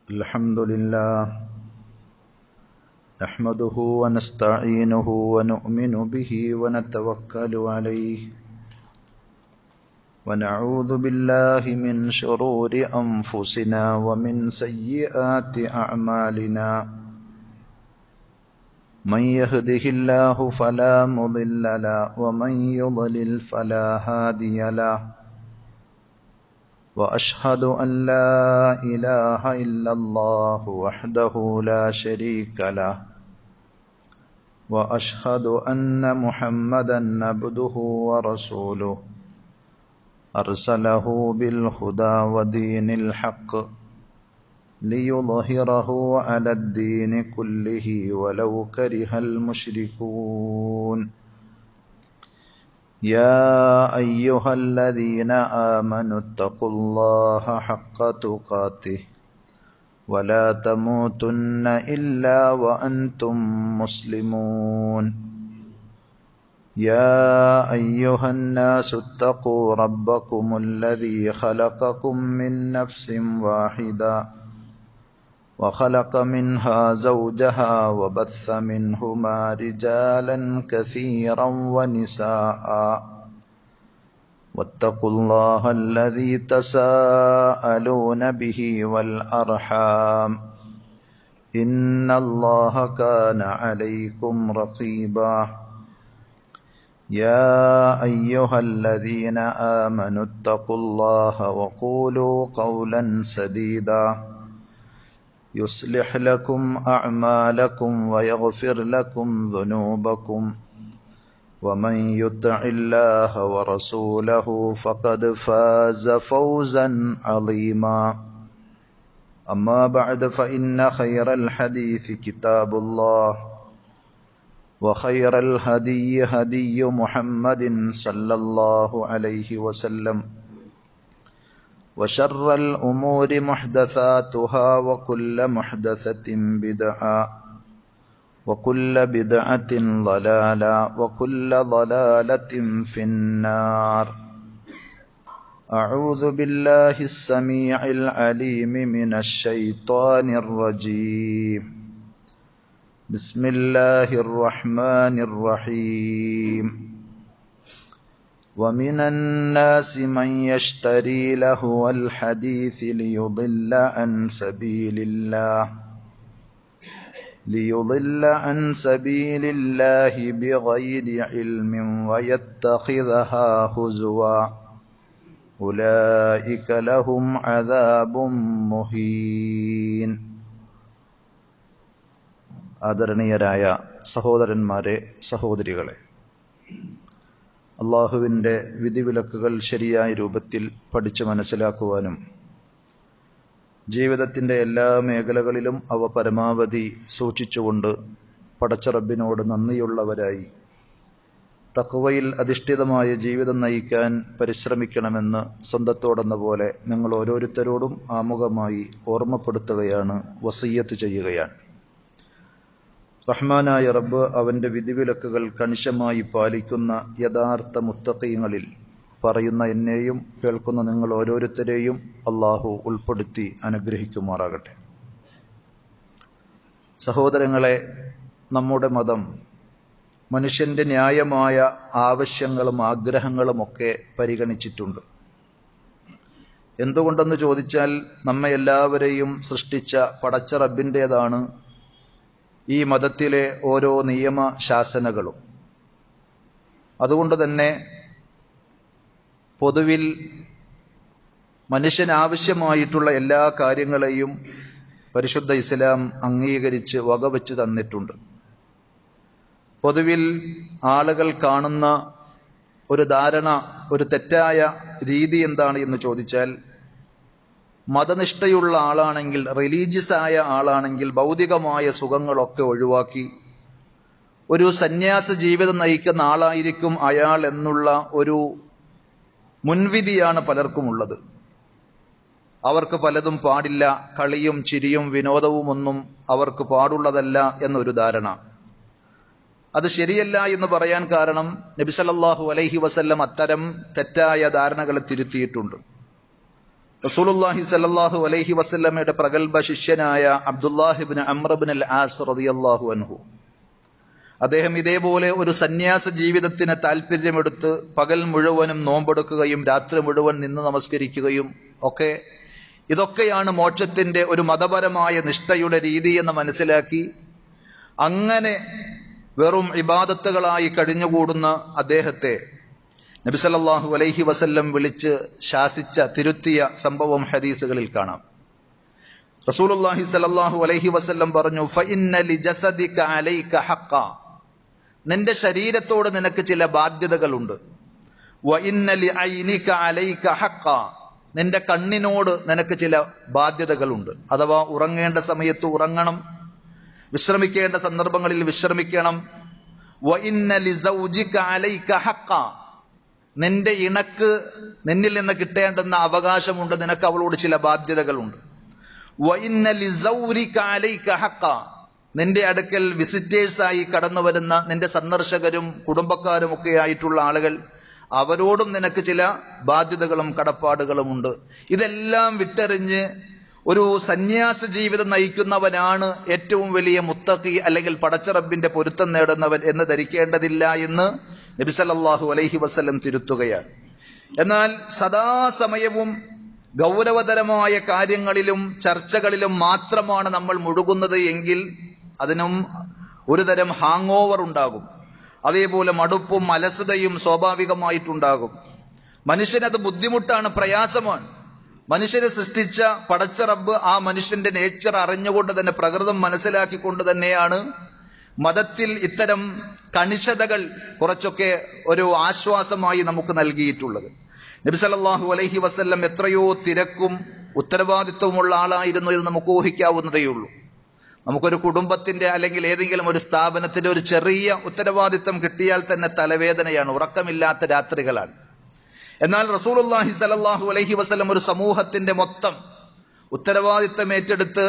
الحمد لله نحمده ونستعينه ونؤمن به ونتوكل عليه ونعوذ بالله من شرور أنفسنا ومن سيئات أعمالنا من يهده الله فلا مضل له ومن يضلل فلا هادي له وأشهد أن لا إله إلا الله وحده لا شريك له وأشهد أن محمدا عبده ورسوله أرسله بالهدى ودين الحق ليظهره على الدين كله ولو كره المشركون يا أيها الذين آمنوا اتقوا الله حق تقاته ولا تموتن إلا وأنتم مسلمون يا أيها الناس اتقوا ربكم الذي خلقكم من نفس واحدة وخلق منها زوجها وبث منهما رجالا كثيرا ونساء واتقوا الله الذي تساءلون به والأرحام إن الله كان عليكم رقيبا يا أيها الذين آمنوا اتقوا الله وقولوا قولا سديدا يصلح لكم أعمالكم ويغفر لكم ذنوبكم ومن يطع الله ورسوله فقد فاز فوزا عظيما أما بعد فإن خير الحديث كتاب الله وخير الهدي هدي محمد صلى الله عليه وسلم وشر الأمور محدثاتها وكل محدثة بدعة وكل بدعة ضلالة وكل ضلالة في النار أعوذ بالله السميع العليم من الشيطان الرجيم بسم الله الرحمن الرحيم ومن الناس من يشتري لهو الحديث ليضل عن سبيل الله بغير علم ويتخذها هزوا أولئك لهم عذاب مهين. ആദരണീയരായ സഹോദരന്മാരെ, സഹോദരികളെ, അള്ളാഹുവിൻ്റെ വിധിവിലക്കുകൾ ശരിയായ രൂപത്തിൽ പഠിച്ചു മനസ്സിലാക്കുവാനും ജീവിതത്തിൻ്റെ എല്ലാ മേഖലകളിലും അവ പരമാവധി സൂക്ഷിച്ചുകൊണ്ട് പടച്ച റബ്ബിനോട് നന്ദിയുള്ളവരായി തഖ്വയിൽ അധിഷ്ഠിതമായ ജീവിതം നയിക്കാൻ പരിശ്രമിക്കണമെന്ന് സ്വന്തത്തോടെന്ന പോലെ നിങ്ങൾ ഓരോരുത്തരോടും ആമുഖമായി ഓർമ്മപ്പെടുത്തുകയാണ്, വസിയ്യത്ത് ചെയ്യുകയാണ്. റഹ്മാനായ റബ്ബ് അവൻ്റെ വിധിവിലക്കുകൾ കണിശമായി പാലിക്കുന്ന യഥാർത്ഥ മുത്തഖീങ്ങളിൽ പറയുന്ന എന്നെയും കേൾക്കുന്ന നിങ്ങൾ ഓരോരുത്തരെയും അള്ളാഹു ഉൾപ്പെടുത്തി അനുഗ്രഹിക്കുമാറാകട്ടെ. സഹോദരങ്ങളെ, നമ്മുടെ മതം മനുഷ്യൻ്റെ ന്യായമായ ആവശ്യങ്ങളും ആഗ്രഹങ്ങളുമൊക്കെ പരിഗണിച്ചിട്ടുണ്ട്. എന്തുകൊണ്ടെന്ന് ചോദിച്ചാൽ, നമ്മെ എല്ലാവരെയും സൃഷ്ടിച്ച പടച്ച റബ്ബിൻ്റേതാണ് ഈ മതത്തിലെ ഓരോ നിയമശാസനകളും. അതുകൊണ്ട് തന്നെ പൊതുവിൽ മനുഷ്യനാവശ്യമായിട്ടുള്ള എല്ലാ കാര്യങ്ങളെയും പരിശുദ്ധ ഇസ്ലാം അംഗീകരിച്ച് വകവെച്ച് തന്നിട്ടുണ്ട്. പൊതുവിൽ ആളുകൾ കാണുന്ന ഒരു ധാരണ, ഒരു തെറ്റായ രീതി എന്താണ് എന്ന് ചോദിച്ചാൽ, മതനിഷ്ഠയുള്ള ആളാണെങ്കിൽ, റിലീജിയസ് ആയ ആളാണെങ്കിൽ ഭൗതികമായ സുഖങ്ങളൊക്കെ ഒഴിവാക്കി ഒരു സന്യാസ ജീവിതം നയിക്കുന്ന ആളായിരിക്കും അയാൾ എന്നുള്ള ഒരു മുൻവിധിയാണ് പലർക്കുമുള്ളത്. അവർക്ക് പലതും പാടില്ല, കളിയും ചിരിയും വിനോദവും ഒന്നും അവർക്ക് പാടുള്ളതല്ല എന്നൊരു ധാരണ. അത് ശരിയല്ല എന്ന് പറയാൻ കാരണം നബി സല്ലല്ലാഹു അലൈഹി വസല്ലം അത്തരം തെറ്റായ ധാരണകളെ തിരുത്തിയിട്ടുണ്ട്. റസൂലുള്ളാഹി സ്വല്ലല്ലാഹു അലൈഹി വസല്ലമയുടെ പ്രഗൽഭ ശിഷ്യനായ അബ്ദുല്ലാഹി ഇബ്നു അംർ ഇബ്നു അൽ ആസ് റളിയല്ലാഹു അൻഹു, അദ്ദേഹം ഇതേപോലെ ഒരു സന്യാസ ജീവിതത്തിന് താല്പര്യമെടുത്ത് പകൽ മുഴുവനും നോമ്പെടുക്കുകയും രാത്രി മുഴുവൻ നിന്ന് നമസ്കരിക്കുകയും ഇതൊക്കെയാണ് മോക്ഷത്തിന്റെ ഒരു മതപരമായ നിഷ്ഠയുടെ രീതി എന്ന് മനസ്സിലാക്കി അങ്ങനെ വെറും ഇബാദത്തുകളായി കഴിഞ്ഞുകൂടുന്ന അദ്ദേഹത്തെ നബി സല്ലല്ലാഹു അലൈഹി വസല്ലം വിളിച്ച് ശാസിച്ച, തിരുത്തിയ സംഭവം ഹദീസുകളിൽ കാണാം. റസൂലുള്ളാഹി സ്വല്ലല്ലാഹു അലൈഹി വസല്ലം പറഞ്ഞു, ഫഇന്ന ലിജസദിക അലൈക ഹഖ്ഖ, നിന്റെ ശരീരത്തോട് നിനക്ക് ചില ബാധ്യതകളുണ്ട്. വഇന്ന ലിഐനിക അലൈക ഹഖ്ഖ, നിന്റെ കണ്ണിനോട് നിനക്ക് ചില ബാധ്യതകളുണ്ട്. അഥവാ ഉറങ്ങേണ്ട സമയത്ത് ഉറങ്ങണം, വിശ്രമിക്കേണ്ട സന്ദർഭങ്ങളിൽ വിശ്രമിക്കണം. വഇന്ന ലിസൗജിക അലൈക ഹഖ്ഖ, നിന്റെ ഇണക്ക് നിന്നിൽ നിന്ന് കിട്ടേണ്ടുന്ന അവകാശമുണ്ട്, നിനക്ക് അവളോട് ചില ബാധ്യതകളുണ്ട്. വഇന്ന ലിസൗരിക അലൈക ഹഖ്ഖ, നിന്റെ അടുക്കൽ വിസിറ്റേഴ്സായി കടന്നു വരുന്ന നിന്റെ സന്ദർശകരും കുടുംബക്കാരും ഒക്കെ ആയിട്ടുള്ള ആളുകൾ, അവരോടും നിനക്ക് ചില ബാധ്യതകളും കടപ്പാടുകളും ഉണ്ട്. ഇതെല്ലാം വിട്ടെറിഞ്ഞ് ഒരു സന്യാസ ജീവിതം നയിക്കുന്നവനാണ് ഏറ്റവും വലിയ മുത്തഖി അല്ലെങ്കിൽ പടച്ചറബിന്റെ പൊരുത്തം നേടുന്നവൻ എന്ന് ധരിക്കേണ്ടതില്ല എന്ന് നബി സല്ലല്ലാഹു അലൈഹി വസല്ലം തിരുത്തുകയാണ്. എന്നാൽ സദാസമയവും ഗൗരവതരമായ കാര്യങ്ങളിലും ചർച്ചകളിലും മാത്രമാണ് നമ്മൾ മുഴുകുന്നത് എങ്കിൽ അതിനും ഒരുതരം ഹാങ് ഓവർ ഉണ്ടാകും. അതേപോലെ മടുപ്പും അലസതയും സ്വാഭാവികമായിട്ടുണ്ടാകും. മനുഷ്യനത് ബുദ്ധിമുട്ടാണ്, പ്രയാസമാണ്. മനുഷ്യനെ സൃഷ്ടിച്ച പടച്ച റബ്ബ് ആ മനുഷ്യന്റെ നേച്ചർ അറിഞ്ഞുകൊണ്ട് തന്നെ, പ്രകൃതം മനസ്സിലാക്കിക്കൊണ്ട് തന്നെയാണ് മതത്തിൽ ഇത്തരം കണിശതകൾ കുറച്ചൊക്കെ ഒരു ആശ്വാസമായി നമുക്ക് നൽകിയിട്ടുള്ളത്. നബി സല്ലല്ലാഹു അലൈഹി വസല്ലം എത്രയോ തിരക്കും ഉത്തരവാദിത്വമുള്ള ആളായിരുന്നു എന്ന് നമുക്ക് ഊഹിക്കാവുന്നതേയുള്ളൂ. നമുക്കൊരു കുടുംബത്തിന്റെ അല്ലെങ്കിൽ ഏതെങ്കിലും ഒരു സ്ഥാപനത്തിന്റെ ഒരു ചെറിയ ഉത്തരവാദിത്വം കിട്ടിയാൽ തന്നെ തലവേദനയാണ്, ഉറക്കമില്ലാത്ത രാത്രികളാണ്. എന്നാൽ റസൂലുള്ളാഹി സ്വല്ലല്ലാഹു അലൈഹി വസല്ലം ഒരു സമൂഹത്തിന്റെ മൊത്തം ഉത്തരവാദിത്വം ഏറ്റെടുത്ത്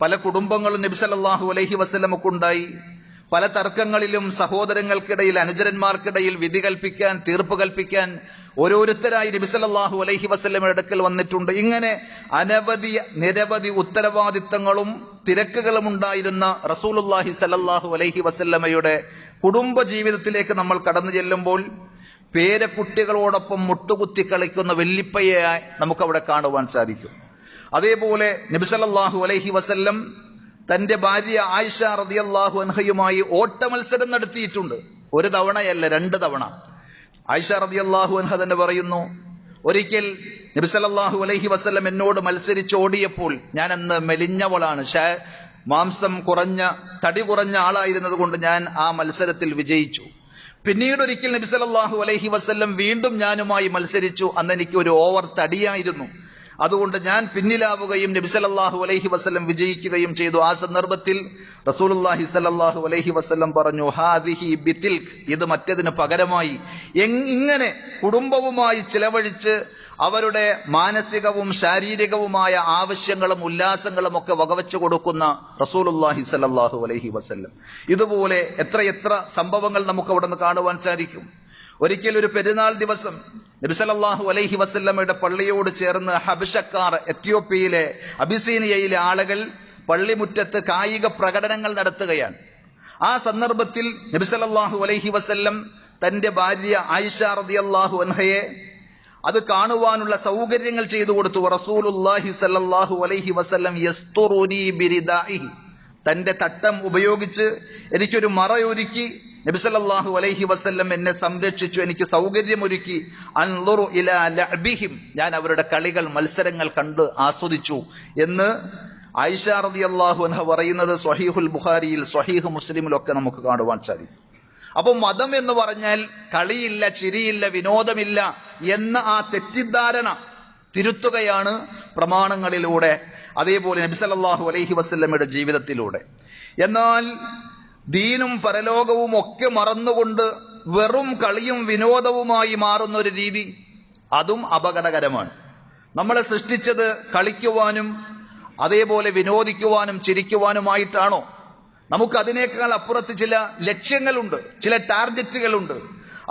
പല കുടുംബങ്ങളും നബി സല്ലല്ലാഹു അലൈഹി വസല്ലമക്കുണ്ടായി. പല തർക്കങ്ങളിലും സഹോദരങ്ങൾക്കിടയിൽ, അനുചരന്മാർക്കിടയിൽ വിധി കൽപ്പിക്കാൻ, തീർപ്പ് കൽപ്പിക്കാൻ ഓരോരുത്തരായി നബി സല്ലല്ലാഹു അലൈഹി വസല്ലമയുടെ അടുക്കൽ വന്നിട്ടുണ്ട്. ഇങ്ങനെ നിരവധി ഉത്തരവാദിത്തങ്ങളും തിരക്കുകളും ഉണ്ടായിരുന്ന റസൂലുള്ളാഹി സ്വല്ലല്ലാഹു അലൈഹി വസല്ലമയുടെ കുടുംബ ജീവിതത്തിലേക്ക് നമ്മൾ കടന്നു ചെല്ലുമ്പോൾ പേരക്കുട്ടികളോടൊപ്പം മുട്ടുകുത്തി കളിക്കുന്ന വല്ലിപ്പയെ നമുക്കവിടെ കാണുവാൻ സാധിക്കും. അതേപോലെ നബി സല്ലല്ലാഹു അലൈഹി വസല്ലം തന്റെ ഭാര്യ ആയിഷ റളിയല്ലാഹു അൻഹയുമായി ഓട്ട മത്സരം നടത്തിയിട്ടുണ്ട്. ഒരു തവണയല്ല, 2 തവണ. ആയിഷ റളിയല്ലാഹു അൻഹ തന്നെ പറയുന്നു, ഒരിക്കൽ നബി സല്ലല്ലാഹു അലൈഹി വസല്ലം എന്നോട് മത്സരിച്ച് ഓടിയപ്പോൾ, ഞാൻ അന്ന് മെലിഞ്ഞവളാണ്, മാംസം കുറഞ്ഞ, തടി കുറഞ്ഞ ആളായിരുന്നത് കൊണ്ട് ഞാൻ ആ മത്സരത്തിൽ വിജയിച്ചു. പിന്നീട് ഒരിക്കൽ നബി സല്ലല്ലാഹു അലൈഹി വസല്ലം വീണ്ടും ഞാനുമായി മത്സരിച്ചു. അന്ന് എനിക്ക് ഒരു ഓവർ തടിയായിരുന്നു, അതുകൊണ്ട് ഞാൻ പിന്നിലാവുകയും നബി സല്ലല്ലാഹു അലൈഹി വസല്ലം വിജയിക്കുകയും ചെയ്തു. ആ സന്ദർഭത്തിൽ റസൂലുള്ളാഹി സ്വല്ലല്ലാഹു അലൈഹി വസല്ലം പറഞ്ഞു, ഹാദിഹി ബിതിൽക്, ഇത് മറ്റേതിന് പകരമായി. ഇങ്ങനെ കുടുംബവുമായി ചിലവഴിച്ച് അവരുടെ മാനസികവും ശാരീരികവുമായ ആവശ്യങ്ങളും ഉല്ലാസങ്ങളും ഒക്കെ വകവെച്ചു കൊടുക്കുന്ന റസൂലുള്ളാഹി സ്വല്ലല്ലാഹു അലൈഹി വസല്ലം. ഇതുപോലെ എത്രയെത്ര സംഭവങ്ങൾ നമുക്ക് അവിടെ നിന്ന് കാണുവാൻ സാധിക്കും. ഒരിക്കൽ ഒരു പെരുന്നാൾ ദിവസം നബി സല്ലല്ലാഹു അലൈഹി വസല്ലമയുടെ പള്ളിയോട് ചേർന്ന് ഹബശക്കാർ, എത്യോപ്യയിലെ അബിസീനിയയിലെ ആളുകൾ പള്ളിമുറ്റത്ത് കായിക പ്രകടനങ്ങൾ നടത്തുകയാണ്. ആ സന്ദർഭത്തിൽ നബി സല്ലല്ലാഹു അലൈഹി വസല്ലം തന്റെ ഭാര്യ ആയിഷ റളിയല്ലാഹു അൻഹയെ അത് കാണുവാനുള്ള സൗകര്യങ്ങൾ ചെയ്തു കൊടുത്തു. റസൂലുള്ളാഹി സ്വല്ലല്ലാഹു അലൈഹി വസല്ലം യസ്തുറുനി ബിരിദാഇഹി, തന്റെ തട്ടം ഉപയോഗിച്ച് എനിക്കൊരു മറയൊരുക്കി നബി സല്ലല്ലാഹു അലൈഹി വസല്ലം എന്നെ സംരക്ഷിച്ചു, എനിക്ക് സൗകര്യമൊരുക്കി. അൻളുറു ഇലാ ലഅബിഹിം, ഞാൻ അവരുടെ കളികൾ, മത്സരങ്ങൾ കണ്ട് ആസ്വദിച്ചു എന്ന് ആയിഷ റളിയല്ലാഹു അൻഹ പറയുന്നത് സ്വഹീഹുൽ ബുഖാരിയിൽ, സ്വഹീഹ് മുസ്ലിമിലൊക്കെ നമുക്ക് കാണുവാൻ സാധിക്കും. അപ്പൊ മതം എന്ന് പറഞ്ഞാൽ കളിയില്ല, ചിരിയില്ല, വിനോദമില്ല എന്ന ആ തെറ്റിദ്ധാരണ തിരുത്തുകയാണ് പ്രമാണങ്ങളിലൂടെ, അതേപോലെ നബി സല്ലല്ലാഹു അലൈഹി വസല്ലമയുടെ ജീവിതത്തിലൂടെ. എന്നാൽ ദീനും പരലോകവും ഒക്കെ മറന്നുകൊണ്ട് വെറും കളിയും വിനോദവുമായി മാറുന്ന ഒരു രീതി, അതും അപകടകരമാണ്. നമ്മളെ സൃഷ്ടിച്ചത് കളിക്കുവാനും അതേപോലെ വിനോദിക്കുവാനും ചിരിക്കുവാനുമായിട്ടാണോ? നമുക്ക് അതിനേക്കാൾ അപ്പുറത്ത് ചില ലക്ഷ്യങ്ങളുണ്ട്, ചില ടാർഗറ്റുകളുണ്ട്.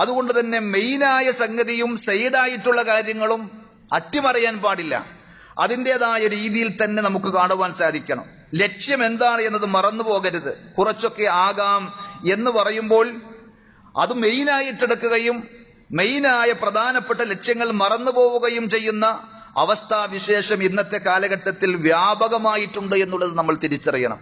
അതുകൊണ്ട് തന്നെ മെയിനായ സംഗതിയും സൈഡായിട്ടുള്ള കാര്യങ്ങളും അട്ടിമറിയാൻ പാടില്ല. അതിൻ്റെതായ രീതിയിൽ തന്നെ നമുക്ക് കാണുവാൻ സാധിക്കണം. ലക്ഷ്യം എന്താണ് എന്നത് മറന്നു പോകരുത്. കുറച്ചൊക്കെ ആകാം എന്ന് പറയുമ്പോൾ അത് മെയിനായിട്ടെടുക്കുകയും മെയിനായ പ്രധാനപ്പെട്ട ലക്ഷ്യങ്ങൾ മറന്നു പോവുകയും ചെയ്യുന്ന അവസ്ഥാവിശേഷം ഇന്നത്തെ കാലഘട്ടത്തിൽ വ്യാപകമായിട്ടുണ്ട് എന്നുള്ളത് നമ്മൾ തിരിച്ചറിയണം.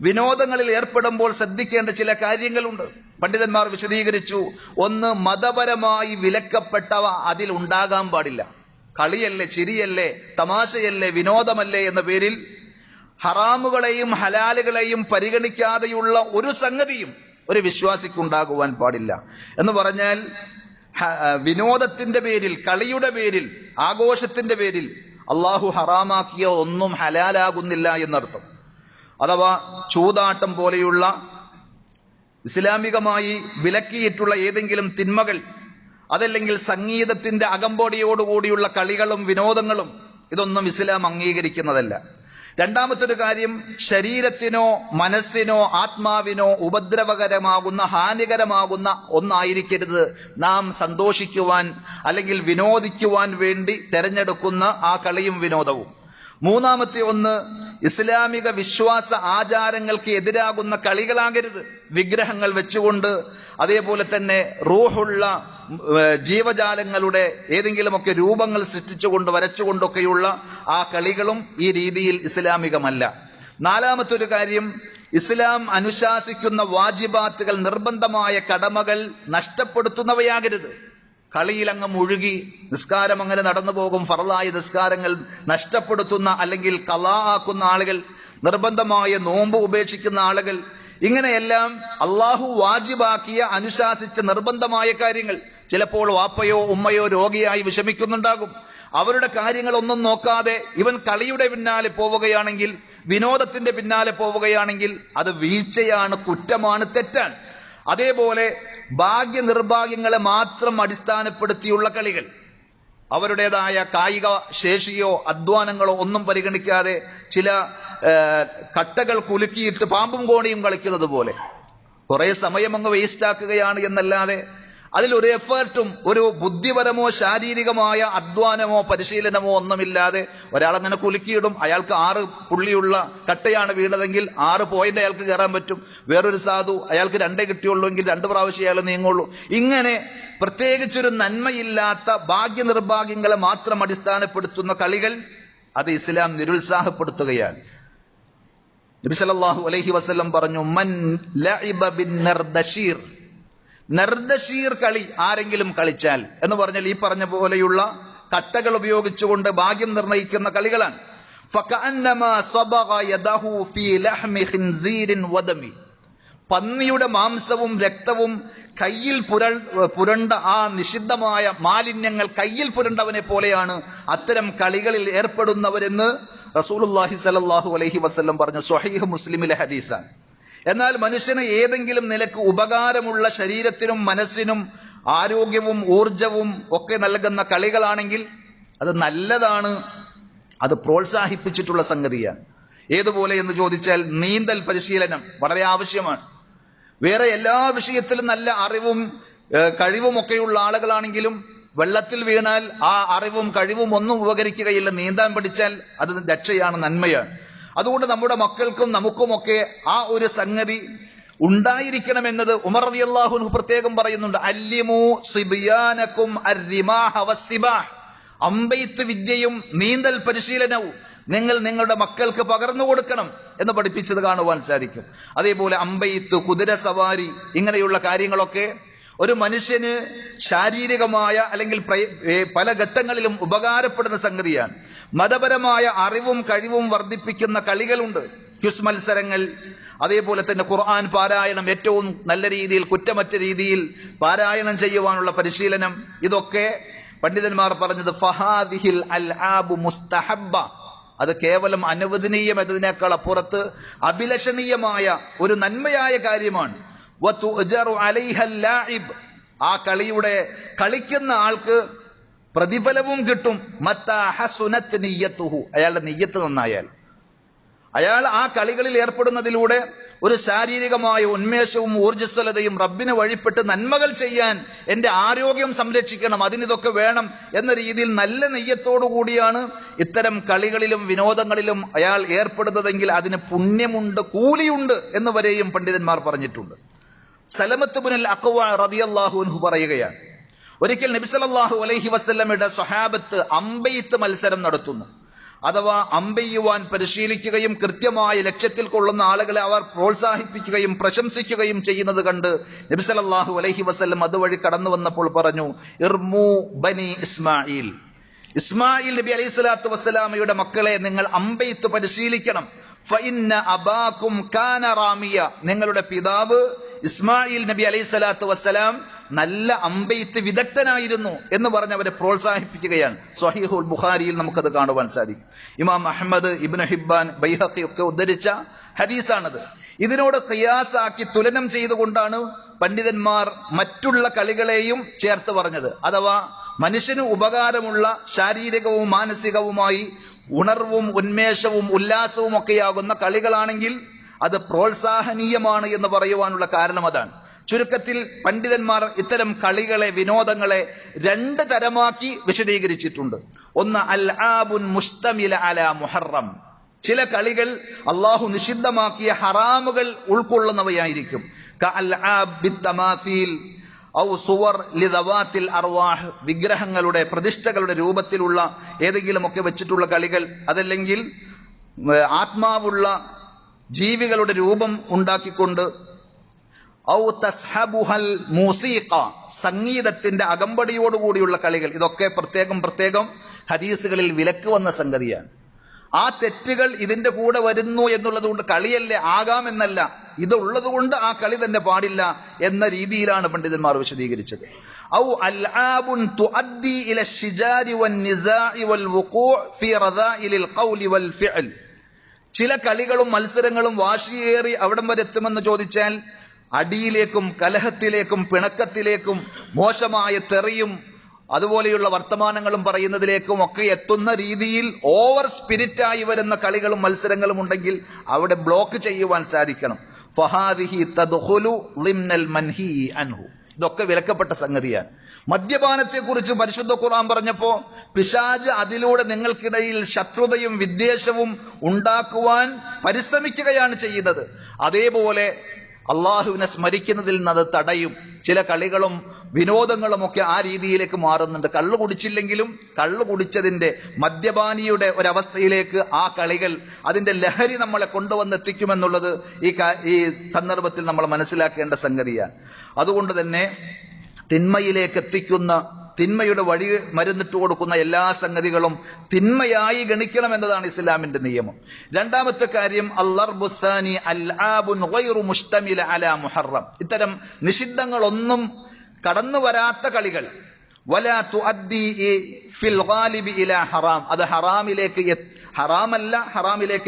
വിനോദങ്ങളിൽ ഏർപ്പെടുമ്പോൾ ശ്രദ്ധിക്കേണ്ട ചില കാര്യങ്ങളുണ്ട്. പണ്ഡിതന്മാർ വിശദീകരിച്ചു. ഒന്ന്, മതപരമായി വിലക്കപ്പെട്ടവ അതിൽ ഉണ്ടാകാൻ പാടില്ല. കളിയല്ലേ, ചിരിയല്ലേ, തമാശയല്ലേ, വിനോദമല്ലേ എന്ന പേരിൽ ഹറാമുകളെയും ഹലാലുകളെയും പരിഗണിക്കാതെയുള്ള ഒരു സംഗതിയും ഒരു വിശ്വാസിക്കുണ്ടാകുവാൻ പാടില്ല. എന്ന് പറഞ്ഞാൽ വിനോദത്തിന്റെ പേരിൽ, കളിയുടെ പേരിൽ, ആഘോഷത്തിന്റെ പേരിൽ അള്ളാഹു ഹറാമാക്കിയ ഒന്നും ഹലാലാകുന്നില്ല എന്നർത്ഥം. അഥവാ ചൂതാട്ടം പോലെയുള്ള ഇസ്ലാമികമായി വിലക്കിയിട്ടുള്ള ഏതെങ്കിലും തിന്മകൾ, അതല്ലെങ്കിൽ സംഗീതത്തിന്റെ അകമ്പടിയോടുകൂടിയുള്ള കളികളും വിനോദങ്ങളും, ഇതൊന്നും ഇസ്ലാം അംഗീകരിക്കുന്നതല്ല. രണ്ടാമത്തൊരു കാര്യം, ശരീരത്തിനോ മനസ്സിനോ ആത്മാവിനോ ഉപദ്രവകരമാകുന്ന, ഹാനികരമാകുന്ന ഒന്നായിരിക്കരുത് നാം സന്തോഷിക്കുവാൻ അല്ലെങ്കിൽ വിനോദിക്കുവാൻ വേണ്ടി തെരഞ്ഞെടുക്കുന്ന ആ കളിയും വിനോദവും. മൂന്നാമത്തെ ഒന്ന്, ഇസ്ലാമിക വിശ്വാസ ആചാരങ്ങൾക്ക് എതിരാകുന്ന കളികളാകരുത്. വിഗ്രഹങ്ങൾ വെച്ചുകൊണ്ട്, അതേപോലെ തന്നെ റൂഹുള്ള ജീവജാലങ്ങളുടെ ഏതെങ്കിലുമൊക്കെ രൂപങ്ങൾ സൃഷ്ടിച്ചുകൊണ്ട് വരച്ചുകൊണ്ടൊക്കെയുള്ള ആ കളികളും ഈ രീതിയിൽ ഇസ്ലാമികമല്ല. നാലാമത്തൊരു കാര്യം, ഇസ്ലാം അനുശാസിക്കുന്ന വാജിബാത്തുകൾ, നിർബന്ധമായ കടമകൾ നഷ്ടപ്പെടുത്തുന്നവയാകരുത്. കളിയിലങ്ങ് മുഴുകി നിസ്കാരം അങ്ങനെ നടന്നു പോകും. ഫർളായ നിസ്കാരങ്ങൾ നഷ്ടപ്പെടുത്തുന്ന അല്ലെങ്കിൽ ഖളാ ആക്കുന്ന ആളുകൾ, നിർബന്ധമായ നോമ്പ് ഉപേക്ഷിക്കുന്ന ആളുകൾ, ഇങ്ങനെയെല്ലാം അള്ളാഹു വാജിബാക്കിയ, അനുശാസിച്ച നിർബന്ധമായ കാര്യങ്ങൾ, ചിലപ്പോൾ വാപ്പയോ ഉമ്മയോ രോഗിയായി വിഷമിക്കുന്നുണ്ടാകും. അവരുടെ കാര്യങ്ങളൊന്നും നോക്കാതെ ഇവൻ കളിയുടെ പിന്നാലെ പോവുകയാണെങ്കിൽ, വിനോദത്തിന്റെ പിന്നാലെ പോവുകയാണെങ്കിൽ അത് വീഴ്ചയാണ്, കുറ്റമാണ്, തെറ്റാണ്. അതേപോലെ ഭാഗ്യ നിർഭാഗ്യങ്ങളെ മാത്രം അടിസ്ഥാനപ്പെടുത്തിയുള്ള കളികൾ, അവരുടേതായ കായിക ശേഷിയോ അധ്വാനങ്ങളോ ഒന്നും പരിഗണിക്കാതെ ചില കട്ടകൾ കുലുക്കിയിട്ട് പാമ്പും കോണിയും കളിക്കുന്നത് പോലെ കുറെ സമയം അങ്ങ് വേസ്റ്റാക്കുകയാണ് എന്നല്ലാതെ അതിലൊരു എഫേർട്ടും ഒരു ബുദ്ധിപരമോ ശാരീരികമായ അധ്വാനമോ പരിശീലനമോ ഒന്നുമില്ലാതെ ഒരാളങ്ങനെ കുലുക്കിയിടും. അയാൾക്ക് 6 പുള്ളിയുള്ള കട്ടയാണ് വീണതെങ്കിൽ 6 പോയിന്റ് അയാൾക്ക് കയറാൻ പറ്റും. വേറൊരു സാധു, അയാൾക്ക് 2 കിട്ടിയുള്ളൂ എങ്കിൽ 2 പ്രാവശ്യം അയാൾ നീങ്ങുള്ളൂ. ഇങ്ങനെ പ്രത്യേകിച്ചൊരു നന്മയില്ലാത്ത ഭാഗ്യ നിർഭാഗ്യങ്ങളെ മാത്രം അടിസ്ഥാനപ്പെടുത്തുന്ന കളികൾ, അത് ഇസ്ലാം നിരുത്സാഹപ്പെടുത്തുകയാണ്. നബി സല്ലല്ലാഹു അലൈഹി വസല്ലം പറഞ്ഞു, മൻ ലഇബ ബിൻ നർദശീർ, നർദശീർ കളി ആരെങ്കിലും കളിച്ചാൽ എന്ന് പറഞ്ഞാൽ ഈ പറഞ്ഞ പോലെയുള്ള കട്ടകൾ ഉപയോഗിച്ചുകൊണ്ട് ഭാഗ്യം നിർണയിക്കുന്ന കളികളാണ്. ഫകഅന്നമാ സബഗ യദഹു ഫീ ലഹ്മി ഖിൻസീരിൻ വദമി, പന്നിയുടെ മാംസവും രക്തവും കയ്യിൽ പുരണ്ട ആ നിഷിദ്ധമായ മാലിന്യങ്ങൾ കയ്യിൽ പുരണ്ടവനെ പോലെയാണ് അത്തരം കളികളിൽ ഏർപ്പെടുന്നവരെന്ന് റസൂലുള്ളാഹി സ്വല്ലല്ലാഹു അലൈഹി വസല്ലം പറഞ്ഞു. സ്വഹീഹ് മുസ്ലിമിലെ ഹദീസാണ്. എന്നാൽ മനുഷ്യന് ഏതെങ്കിലും നിലക്ക് ഉപകാരമുള്ള, ശരീരത്തിനും മനസ്സിനും ആരോഗ്യവും ഊർജവും ഒക്കെ നൽകുന്ന കളികളാണെങ്കിൽ അത് നല്ലതാണ്, അത് പ്രോത്സാഹിപ്പിച്ചിട്ടുള്ള സംഗതിയാണ്. ഏതുപോലെ എന്ന് ചോദിച്ചാൽ നീന്തൽ പരിശീലനം വളരെ ആവശ്യമാണ്. വേറെ എല്ലാ വിഷയത്തിലും നല്ല അറിവും കഴിവും ഒക്കെയുള്ള ആളുകളാണെങ്കിലും വെള്ളത്തിൽ വീണാൽ ആ അറിവും കഴിവും ഒന്നും ഉപകരിക്കുകയില്ല. നീന്താൻ പഠിച്ചാൽ അത് രക്ഷയാണ്, നന്മയാണ്. അതുകൊണ്ട് നമ്മുടെ മക്കൾക്കും നമുക്കുമൊക്കെ ആ ഒരു സംഗതി ഉണ്ടായിരിക്കണമെന്നത് ഉമർ റളിയല്ലാഹു അൻഹു പ്രത്യേകം പറയുന്നുണ്ട്. അല്ലിമു സിബിയാനകും അർരിമാഹ വസ്സിബാഹ്, അമ്പെയ്ത്ത് വിദ്യയും നീന്തൽ പരിശീലനവും നിങ്ങൾ നിങ്ങളുടെ മക്കൾക്ക് പകർന്നു കൊടുക്കണം എന്ന് പഠിപ്പിച്ചത് കാണുവാൻ സാധിക്കും. അതേപോലെ അമ്പെയ്ത്ത്, കുതിര സവാരി, ഇങ്ങനെയുള്ള കാര്യങ്ങളൊക്കെ ഒരു മനുഷ്യന് ശാരീരികമായ അല്ലെങ്കിൽ പല ഘട്ടങ്ങളിലും ഉപകാരപ്പെടുന്ന സംഗതിയാണ്. മതപരമായ അറിവും കഴിവും വർദ്ധിപ്പിക്കുന്ന കളികളുണ്ട്, ക്വിസ് മത്സരങ്ങൾ, അതേപോലെ തന്നെ ഖുർആൻ പാരായണം ഏറ്റവും നല്ല രീതിയിൽ, കുറ്റമറ്റ രീതിയിൽ പാരായണം ചെയ്യുവാനുള്ള പരിശീലനം. ഇതൊക്കെ പണ്ഡിതന്മാർ പറഞ്ഞത് ഫഹാദിഹിൽ അൽആബു മുസ്തഹബ്ബ, അത് കേവലം അനുവദനീയം എന്നതിനേക്കാൾ അപ്പുറത്ത് അഭിലഷണീയമായ ഒരു നന്മയായ കാര്യമാണ്. വതുഅജറു അലൈഹൽ ലാഇബ്, ആ കളിയുടെ കളിക്കുന്ന ആൾക്ക് പ്രതിഫലവും കിട്ടും. മത്താ ഹസുനത് നിയ്യത്തുഹു, അയാളുടെ നിയ്യത്ത് നന്നായാൽ, അയാൾ ആ കളികളിൽ ഏർപ്പെടുന്നതിലൂടെ ഒരു ശാരീരികമായ ഉന്മേഷവും ഊർജ്ജസ്വലതയും റബ്ബിനെ വഴിപ്പെട്ട് നന്മകൾ ചെയ്യാൻ, എന്റെ ആരോഗ്യം സംരക്ഷിക്കണം, അതിനിതൊക്കെ വേണം എന്ന രീതിയിൽ നല്ല നെയ്യത്തോടു കൂടിയാണ് ഇത്തരം കളികളിലും വിനോദങ്ങളിലും അയാൾ ഏർപ്പെടുന്നതെങ്കിൽ അതിന് പുണ്യമുണ്ട്, കൂലിയുണ്ട് എന്ന് വരെയും പണ്ഡിതന്മാർ പറഞ്ഞിട്ടുണ്ട്. സലമത്ത് ബിനുൽ അഖ്വ റളിയല്ലാഹു അൻഹു പറയുകയാണ്, ഒരിക്കൽ നബി സല്ലല്ലാഹു അലൈഹി വസല്ലമയുടെ സ്വഹാബത്ത് അമ്പെയ്ത്ത് മത്സരം നടത്തുന്നു. അഥവാ അമ്പെയ്യുവാൻ പരിശീലിക്കുകയും കൃത്യമായ ലക്ഷ്യത്തിൽ കൊള്ളുന്ന ആളുകളെ അവർ പ്രോത്സാഹിപ്പിക്കുകയും പ്രശംസിക്കുകയും ചെയ്യുന്നത് കണ്ട് നബി സല്ലല്ലാഹു അലൈഹി വസല്ലം അതുവഴി കടന്നു വന്നപ്പോൾ പറഞ്ഞു, ഇർമു ബനി ഇസ്മായിൽ, ഇസ്മായിൽ നബി അലൈഹി സ്വലാത്തു വസ്സലാമയുടെ മക്കളെ നിങ്ങൾ അമ്പെയ്ത്ത് പരിശീലിക്കണം. ഫഇന്ന അബാകും കാന റാമിയ, നിങ്ങളുടെ പിതാവ് ഇസ്മായിൽ നബി അലൈഹി സ്വലാത്തു വസ്സലാം നല്ല അമ്പെയ്ത്ത് വിദഗ്ധനായിരുന്നു എന്ന് പറഞ്ഞ് അവരെ പ്രോത്സാഹിപ്പിക്കുകയാണ്. സ്വഹീഹുൽ ബുഖാരിയിൽ നമുക്കത് കാണുവാൻ സാധിക്കും. ഇമാം അഹ്മദ്, ഇബ്നു ഹിബ്ബാൻ, ബൈഹഖി ഒക്കെ ഉദ്ധരിച്ച ഹദീസാണത്. ഇതിനോട് ഖിയാസാക്കി തുലനം ചെയ്തുകൊണ്ടാണ് പണ്ഡിതന്മാർ മറ്റുള്ള കളികളെയും ചേർത്ത് പറഞ്ഞത്. അഥവാ മനുഷ്യന് ഉപകാരമുള്ള ശാരീരികവും മാനസികവുമായി ഉണർവും ഉന്മേഷവും ഉല്ലാസവും ഒക്കെയാകുന്ന കളികളാണെങ്കിൽ അത് പ്രോത്സാഹനീയമാണ് എന്ന് പറയുവാനുള്ള കാരണം അതാണ്. ചുരുക്കത്തിൽ പണ്ഡിതന്മാർ ഇത്തരം കളികളെ, വിനോദങ്ങളെ രണ്ട് തരമാക്കി വിശദീകരിച്ചിട്ടുണ്ട്. ഒന്ന് അൽആബുൻ മുസ്തമില അലാ മുഹറം, ചില കളികൾ അള്ളാഹു നിഷിദ്ധമാക്കിയ ഹറാമുകൾ ഉൾക്കൊള്ളുന്നവയായിരിക്കും. കഅൽആബ് ബിത്തമാസീൽ ഔ സുവർ ലിദവാത്തിൽ അർവാഹ്, വിഗ്രഹങ്ങളുടെ പ്രതിഷ്ഠകളുടെ രൂപത്തിലുള്ള ഏതെങ്കിലുമൊക്കെ വെച്ചിട്ടുള്ള കളികൾ, അതല്ലെങ്കിൽ ആത്മാവുള്ള ജീവികളുടെ രൂപം ഉണ്ടാക്കിക്കൊണ്ട്, ഔ തസ്ഹബുഹൽ മൂസീഖ, സംഗീതത്തിന്റെ അകമ്പടിയോടുകൂടിയുള്ള കളികൾ. ഇതൊക്കെ പ്രത്യേകം ഹദീസുകളിൽ വിലക്ക് വന്ന സംഗതിയാണ്. ആ തെറ്റുകൾ ഇതിന്റെ കൂടെ വരുന്നു എന്നുള്ളത് കൊണ്ട് കളിയല്ലേ ആകാമെന്നല്ല, ഇതുള്ളത് കൊണ്ട് ആ കളി തന്നെ പാടില്ല എന്ന രീതിയിലാണ് പണ്ഡിതന്മാർ വിശദീകരിച്ചത്. ഔ അൽആബുൻ തുഅദ്ദി ഇല അശ്ശിജാരി വന്നിസാഇ വൽവുഖൂഅ ഫീ റദാഇലിൽ ഖൗലി വൽ ഫിഅൽ, ചില കളികളും മത്സരങ്ങളും വാശിയേറി അവിടം വരെ എത്തുമെന്ന് ചോദിച്ചാൽ അടിയിലേക്കും കലഹത്തിലേക്കും പിണക്കത്തിലേക്കും മോശമായ തെറിയും അതുപോലെയുള്ള വർത്തമാനങ്ങളും പറയുന്നതിലേക്കും ഒക്കെ എത്തുന്ന രീതിയിൽ ഓവർ സ്പിരിറ്റായി വരുന്ന കളികളും മത്സരങ്ങളും ഉണ്ടെങ്കിൽ അവിടെ ബ്ലോക്ക് ചെയ്യുവാൻ സാധിക്കണം. ഫഹാദിഹി തദ്ഖുലു ളിംനൽ മൻഹി അൻഹു, ഇതൊക്കെ വിലക്കപ്പെട്ട സംഗതിയാണ്. മദ്യപാനത്തെക്കുറിച്ച് പരിശുദ്ധ ഖുർആൻ പറഞ്ഞപ്പോ പിശാച് അതിലൂടെ നിങ്ങൾക്കിടയിൽ ശത്രുതയും വിദ്വേഷവും ഉണ്ടാക്കുവാൻ പരിശ്രമിക്കുകയാണ് ചെയ്യുന്നത്. അതേപോലെ അള്ളാഹുവിനെ സ്മരിക്കുന്നതിൽ നിന്ന് അത് തടയും. ചില കളികളും വിനോദങ്ങളും ഒക്കെ ആ രീതിയിലേക്ക് മാറുന്നുണ്ട്. കള്ളു കുടിച്ചില്ലെങ്കിലും കള്ളു കുടിച്ചതിന്റെ, മദ്യപാനിയുടെ ഒരവസ്ഥയിലേക്ക് ആ കളികൾ, അതിന്റെ ലഹരി നമ്മളെ കൊണ്ടുവന്നെത്തിക്കുമെന്നുള്ളത് ഈ സന്ദർഭത്തിൽ നമ്മൾ മനസ്സിലാക്കേണ്ട സംഗതിയാണ്. അതുകൊണ്ട് തന്നെ തിന്മയിലേക്ക് എത്തിക്കുന്ന, തിന്മയുടെ വഴി മരുന്നിട്ട് കൊടുക്കുന്ന എല്ലാ സംഗതികളും തിന്മയായി ഗണിക്കണം എന്നതാണ് ഇസ്ലാമിന്റെ നിയമം. രണ്ടാമത്തെ കാര്യം അൽലർബുസാനി അൽആബുൻ ഗൈറു മുസ്തമില അലാ മുഹറം, ഇത്തരം നിഷിദ്ധങ്ങളൊന്നും കടന്നു വരാത്ത കളികൾ. വലാ തുഅദ്ദി ഫിൽ ഗാലിബി ഇലാ ഹറാം, അത് ഹറാമിലേക്ക്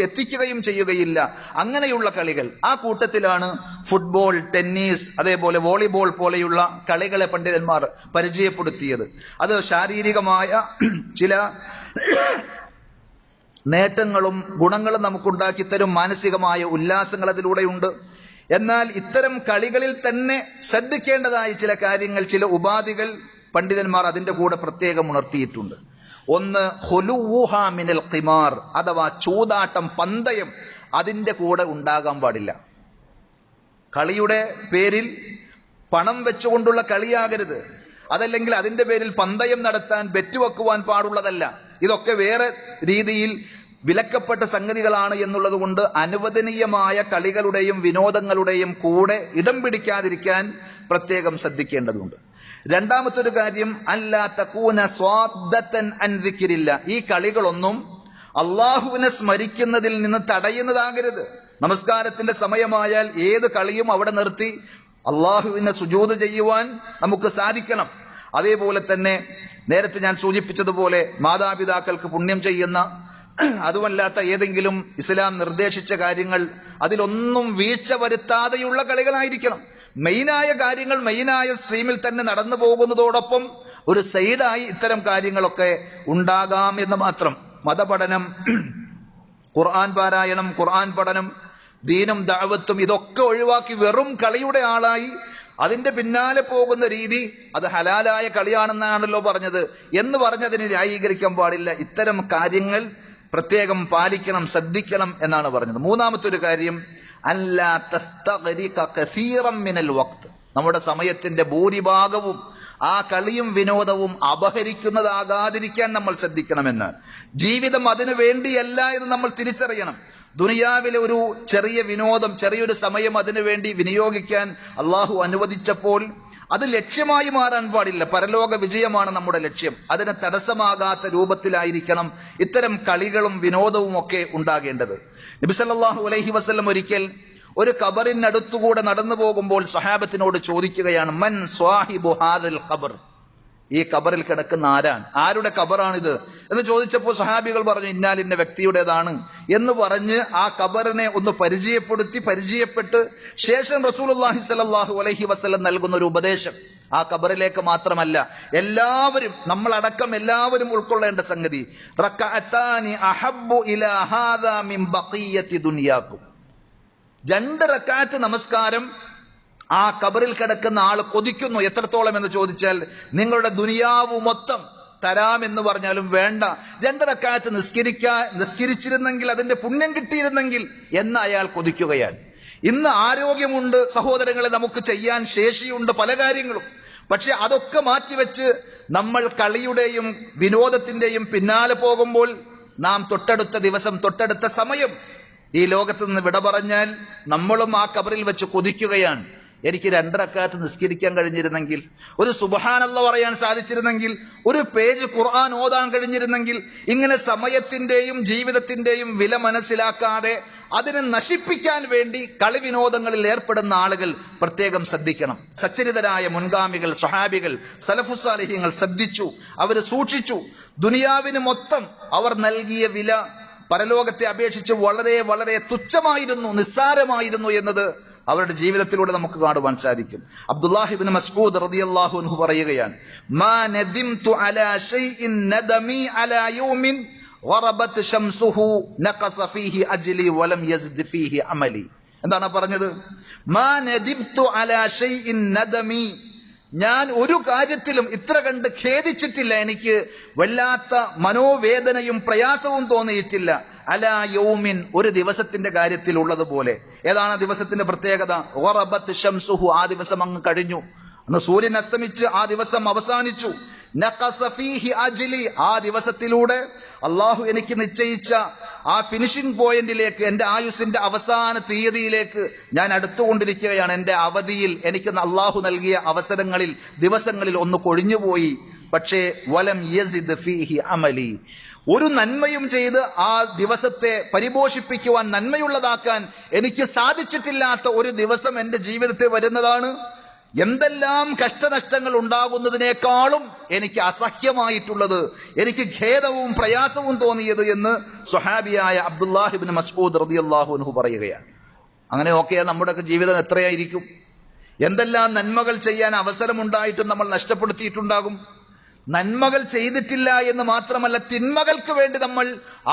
എത്തിക്കുകയും ചെയ്യുകയില്ല. അങ്ങനെയുള്ള കളികൾ, ആ കൂട്ടത്തിലാണ് ഫുട്ബോൾ, ടെന്നീസ്, അതേപോലെ വോളിബോൾ പോലെയുള്ള കളികളെ പണ്ഡിതന്മാർ പരിചയപ്പെടുത്തിയത്. അത് ശാരീരികമായ ചില നേട്ടങ്ങളും ഗുണങ്ങളും നമുക്കുണ്ടാക്കി തരും, മാനസികമായ ഉല്ലാസങ്ങൾ അതിലൂടെയുണ്ട്. എന്നാൽ ഇത്തരം കളികളിൽ തന്നെ ശ്രദ്ധിക്കേണ്ടതായ ചില കാര്യങ്ങൾ, ചില ഉപാധികൾ പണ്ഡിതന്മാർ അതിന്റെ കൂടെ പ്രത്യേകം ഉണർത്തിയിട്ടുണ്ട്. ഒന്ന് ഖുലുവുഹ മിനൽ ഖിമാർ, അഥവാ ചൂതാട്ടം, പന്തയം അതിന്റെ കൂടെ ഉണ്ടാകാൻ പാടില്ല. കളിയുടെ പേരിൽ പണം വെച്ചുകൊണ്ടുള്ള കളിയാകരുത്. അതല്ലെങ്കിൽ അതിന്റെ പേരിൽ പന്തയം നടത്താൻ, ബെറ്റുവെക്കുവാൻ പാടുള്ളതല്ല. ഇതൊക്കെ വേറെ രീതിയിൽ വിലക്കപ്പെട്ട സംഗതികളാണ് എന്നുള്ളത് കൊണ്ട് അനുവദനീയമായ കളികളുടെയും വിനോദങ്ങളുടെയും കൂടെ ഇടം പിടിക്കാതിരിക്കാൻ പ്രത്യേകം ശ്രദ്ധിക്കേണ്ടതുണ്ട്. രണ്ടാമത്തൊരു കാര്യം അല്ലാ തകൂന സ്വാദ്ദതൻ അൻ ദിക്രില്ല, ഈ കളികളൊന്നും അള്ളാഹുവിനെ സ്മരിക്കുന്നതിൽ നിന്ന് തടയുന്നതാകരുത്. നമസ്കാരത്തിന്റെ സമയമായാൽ ഏത് കളിയും അവിടെ നിർത്തി അള്ളാഹുവിനെ സുജൂദ് ചെയ്യുവാൻ നമുക്ക് സാധിക്കണം. അതേപോലെ തന്നെ നേരത്തെ ഞാൻ സൂചിപ്പിച്ചതുപോലെ മാതാപിതാക്കൾക്ക് പുണ്യം ചെയ്യുന്ന, അതുമല്ലാത്ത ഏതെങ്കിലും ഇസ്ലാം നിർദ്ദേശിച്ച കാര്യങ്ങൾ അതിലൊന്നും വീഴ്ച വരുത്താതെയുള്ള കളികളായിരിക്കണം. മെയിനായ കാര്യങ്ങൾ മെയിനായ സ്ട്രീമിൽ തന്നെ നടന്നു പോകുന്നതോടൊപ്പം ഒരു സൈഡായി ഇത്തരം കാര്യങ്ങളൊക്കെ ഉണ്ടാകാം എന്ന് മാത്രം. മതപഠനം, ഖുർആൻ പാരായണം, ഖുർആൻ പഠനം, ദീനും ദഅവത്തും ഇതൊക്കെ ഒഴിവാക്കി വെറും കളിയുടെ ആളായി അതിന്റെ പിന്നാലെ പോകുന്ന രീതി അത് ഹലാലായ കളിയാണെന്നാണല്ലോ പറഞ്ഞത് എന്ന് പറഞ്ഞതിന് ന്യായീകരിക്കാൻ പാടില്ല. ഇത്തരം കാര്യങ്ങൾ പ്രത്യേകം പാലിക്കണം, ശ്രദ്ധിക്കണം എന്നാണ് പറഞ്ഞത്. മൂന്നാമത്തെ ഒരു കാര്യം, അല്ലാ തസ്തഗ്രിക കസീറൻ മിനൽ വഖ്ത്, നമ്മുടെ സമയത്തിന്റെ ഭൂരിഭാഗവും ആ കളിയും വിനോദവും അപഹരിക്കുന്നതാകാതിരിക്കാൻ നമ്മൾ ശ്രദ്ധിക്കണമെന്ന്. ജീവിതം അതിനു വേണ്ടിയല്ല എന്ന് നമ്മൾ തിരിച്ചറിയണം. ദുനിയാവിലെ ഒരു ചെറിയ വിനോദം, ചെറിയൊരു സമയം അതിനു വേണ്ടി വിനിയോഗിക്കാൻ അള്ളാഹു അനുവദിച്ചപ്പോൾ അത് ലക്ഷ്യമായി മാറാൻ പാടില്ല. പരലോക വിജയമാണ് നമ്മുടെ ലക്ഷ്യം. അതിന് തടസ്സമാകാത്ത രൂപത്തിലായിരിക്കണം ഇത്തരം കളികളും വിനോദവും ഒക്കെ ഉണ്ടാകേണ്ടത്. നബി സല്ലല്ലാഹു അലൈഹി വസല്ലം ഒരിക്കൽ ഒരു ഖബറിനടുത്തുകൂടെ നടന്നു പോകുമ്പോൾ സ്വഹാബത്തിനോട് ചോദിക്കുകയാണ്, മൻ സ്വാഹിബു ഹാദൽ ഖബർ, ഈ ഖബറിൽ കിടക്കുന്ന ആരാണ്, ആരുടെ ഖബറാണിത് എന്ന് ചോദിച്ചപ്പോൾ സ്വഹാബികൾ പറഞ്ഞു, ഇന്നാലിന്ന വ്യക്തിയുടേതാണ് എന്ന് പറഞ്ഞ് ആ ഖബറിനെ ഒന്ന് പരിചയപ്പെട്ട് ശേഷം റസൂലുള്ളാഹി സ്വല്ലല്ലാഹു അലൈഹി വസല്ലം നൽകുന്ന ഒരു ഉപദേശം ആ ഖബറിലേക്ക് മാത്രമല്ല, എല്ലാവരും, നമ്മളടക്കം എല്ലാവരും ഉൾക്കൊള്ളേണ്ട സംഗതി, റക്അത്താനി അഹബ്ബു ഇലാ ഹാദാ മിൻ ബഖിയത്തി ദുനിയാക്കും, 2 റക്അത്ത് നമസ്കാരം ആ ഖബറിൽ കിടക്കുന്ന ആൾ കൊതിക്കുന്നു. എത്രത്തോളം എന്ന് ചോദിച്ചാൽ, നിങ്ങളുടെ ദുനിയാവ് മൊത്തം തരാമെന്ന് പറഞ്ഞാലും വേണ്ട, 2 റക്അത്ത് നിസ്കരിച്ചിരുന്നെങ്കിൽ അതിന്റെ പുണ്യം കിട്ടിയിരുന്നെങ്കിൽ എന്ന് അയാൾ കൊതിക്കുകയാണ്. ഇന്ന് ആരോഗ്യമുണ്ട് സഹോദരങ്ങളെ, നമുക്ക് ചെയ്യാൻ ശേഷിയുണ്ട് പല കാര്യങ്ങളും. പക്ഷെ അതൊക്കെ മാറ്റിവെച്ച് നമ്മൾ കളിയുടെയും വിനോദത്തിന്റെയും പിന്നാലെ പോകുമ്പോൾ നാം തൊട്ടടുത്ത ദിവസം, തൊട്ടടുത്ത സമയം ഈ ലോകത്ത് നിന്ന് വിട പറഞ്ഞാൽ നമ്മളും ആ ഖബറിൽ വെച്ച് കൊതിക്കുകയാണ്. എനിക്ക് 2 റക്അത്ത് നിസ്കരിക്കാൻ കഴിഞ്ഞിരുന്നെങ്കിൽ, ഒരു സുബ്ഹാനല്ലാഹ് പറയാൻ സാധിച്ചിരുന്നെങ്കിൽ, ഒരു പേജ് ഖുർആൻ ഓതാൻ കഴിഞ്ഞിരുന്നെങ്കിൽ. ഇങ്ങനെ സമയത്തിന്റെയും ജീവിതത്തിന്റെയും വില മനസ്സിലാക്കാതെ അതിനെ നശിപ്പിക്കാൻ വേണ്ടി കളി വിനോദങ്ങളിൽ ഏർപ്പെടുന്ന ആളുകൾ പ്രത്യേകം ശ്രദ്ധിക്കണം. സച്ചരിതരായ മുൻഗാമികൾ, സ്വഹാബികൾ, സലഫുസ്സാലിഹ്യങ്ങൾ ശ്രദ്ധിച്ചു, അവര് സൂക്ഷിച്ചു. ദുനിയാവിന് മൊത്തം അവർ നൽകിയ വില പരലോകത്തെ അപേക്ഷിച്ച് വളരെ വളരെ തുച്ഛമായിരുന്നു, നിസ്സാരമായിരുന്നു എന്നത് അവരുടെ ജീവിതത്തിലൂടെ നമുക്ക് കാണുവാൻ സാധിക്കും. അബ്ദുല്ലാഹി ഇബ്നു മസ്ഊദ് റളിയല്ലാഹു അൻഹു പറയുകയാണ്, മാ നദിംതു അലാ ഷൈഇൻ നദമി അലാ യൗമിൻ വറബത് ശംസുഹു നഖസ ഫീഹി അജ്ലി വലം യസ്ദ് ഫീഹി അമലി. എന്താണ് പറഞ്ഞത്? മാ നദിംതു അലാ ഷൈഇൻ നദമി, ഞാൻ ഒരു കാര്യത്തിലും ഇത്ര കണ്ട് ഖേദിച്ചിട്ടില്ല, എനിക്ക് വല്ലാത്ത മനോവേദനയും പ്രയാസവും തോന്നിയിട്ടില്ല. അലാ യൗമിൻ, ഒരു ദിവസത്തിന്റെ കാര്യത്തിൽ ഉള്ളതുപോലെ. ഏതാണ് ദിവസത്തിന്റെ പ്രത്യേകത? വറബത് ശംസുഹു, ആ ദിവസം അങ്ങ് കഴിഞ്ഞു, അന്ന് സൂര്യൻ അസ്തമിച്ച് ആ ദിവസം അവസാനിച്ചു. നഖസ ഫീഹി അജ്ലി, ആ ദിവസത്തിലൂടെ അള്ളാഹു എനിക്ക് നിശ്ചയിച്ച ആ ഫിനിഷിംഗ് പോയിന്റിലേക്ക്, എന്റെ ആയുസിന്റെ അവസാന തീയതിയിലേക്ക് ഞാൻ അടുത്തുകൊണ്ടിരിക്കുകയാണ്. എന്റെ അവധിയിൽ എനിക്ക് അള്ളാഹു നൽകിയ അവസരങ്ങളിൽ, ദിവസങ്ങളിൽ ഒന്ന് കൊഴിഞ്ഞുപോയി. പക്ഷേ വലം യസിദ് ഫീഹി അമലി, ഒരു നന്മയും ചെയ്ത് ആ ദിവസത്തെ പരിപോഷിപ്പിക്കുവാൻ, നന്മയുള്ളതാക്കാൻ എനിക്ക് സാധിച്ചിട്ടില്ലാത്ത ഒരു ദിവസം എന്റെ ജീവിതത്തിൽ വരുന്നതാണ്. എന്തെല്ലാം കഷ്ടനഷ്ടങ്ങൾ ഉണ്ടാകുന്നതിനേക്കാളും എനിക്ക് അസഹ്യമായിട്ടുള്ളത്, എനിക്ക് ഖേദവും പ്രയാസവും തോന്നിയത് എന്ന് സ്വഹാബിയായ അബ്ദുല്ലാഹി ഇബ്നു മസ്ഊദ് റളിയല്ലാഹു അൻഹു പറയുകയാണ്. അങ്ങനെ ഓക്കെ, നമ്മുടെയൊക്കെ ജീവിതം എത്രയായിരിക്കും? എന്തെല്ലാം നന്മകൾ ചെയ്യാൻ അവസരമുണ്ടായിട്ടും നമ്മൾ നഷ്ടപ്പെടുത്തിയിട്ടുണ്ടാകും. നന്മകൾ ചെയ്തിട്ടില്ല എന്ന് മാത്രമല്ല, തിന്മകൾക്ക് വേണ്ടി നമ്മൾ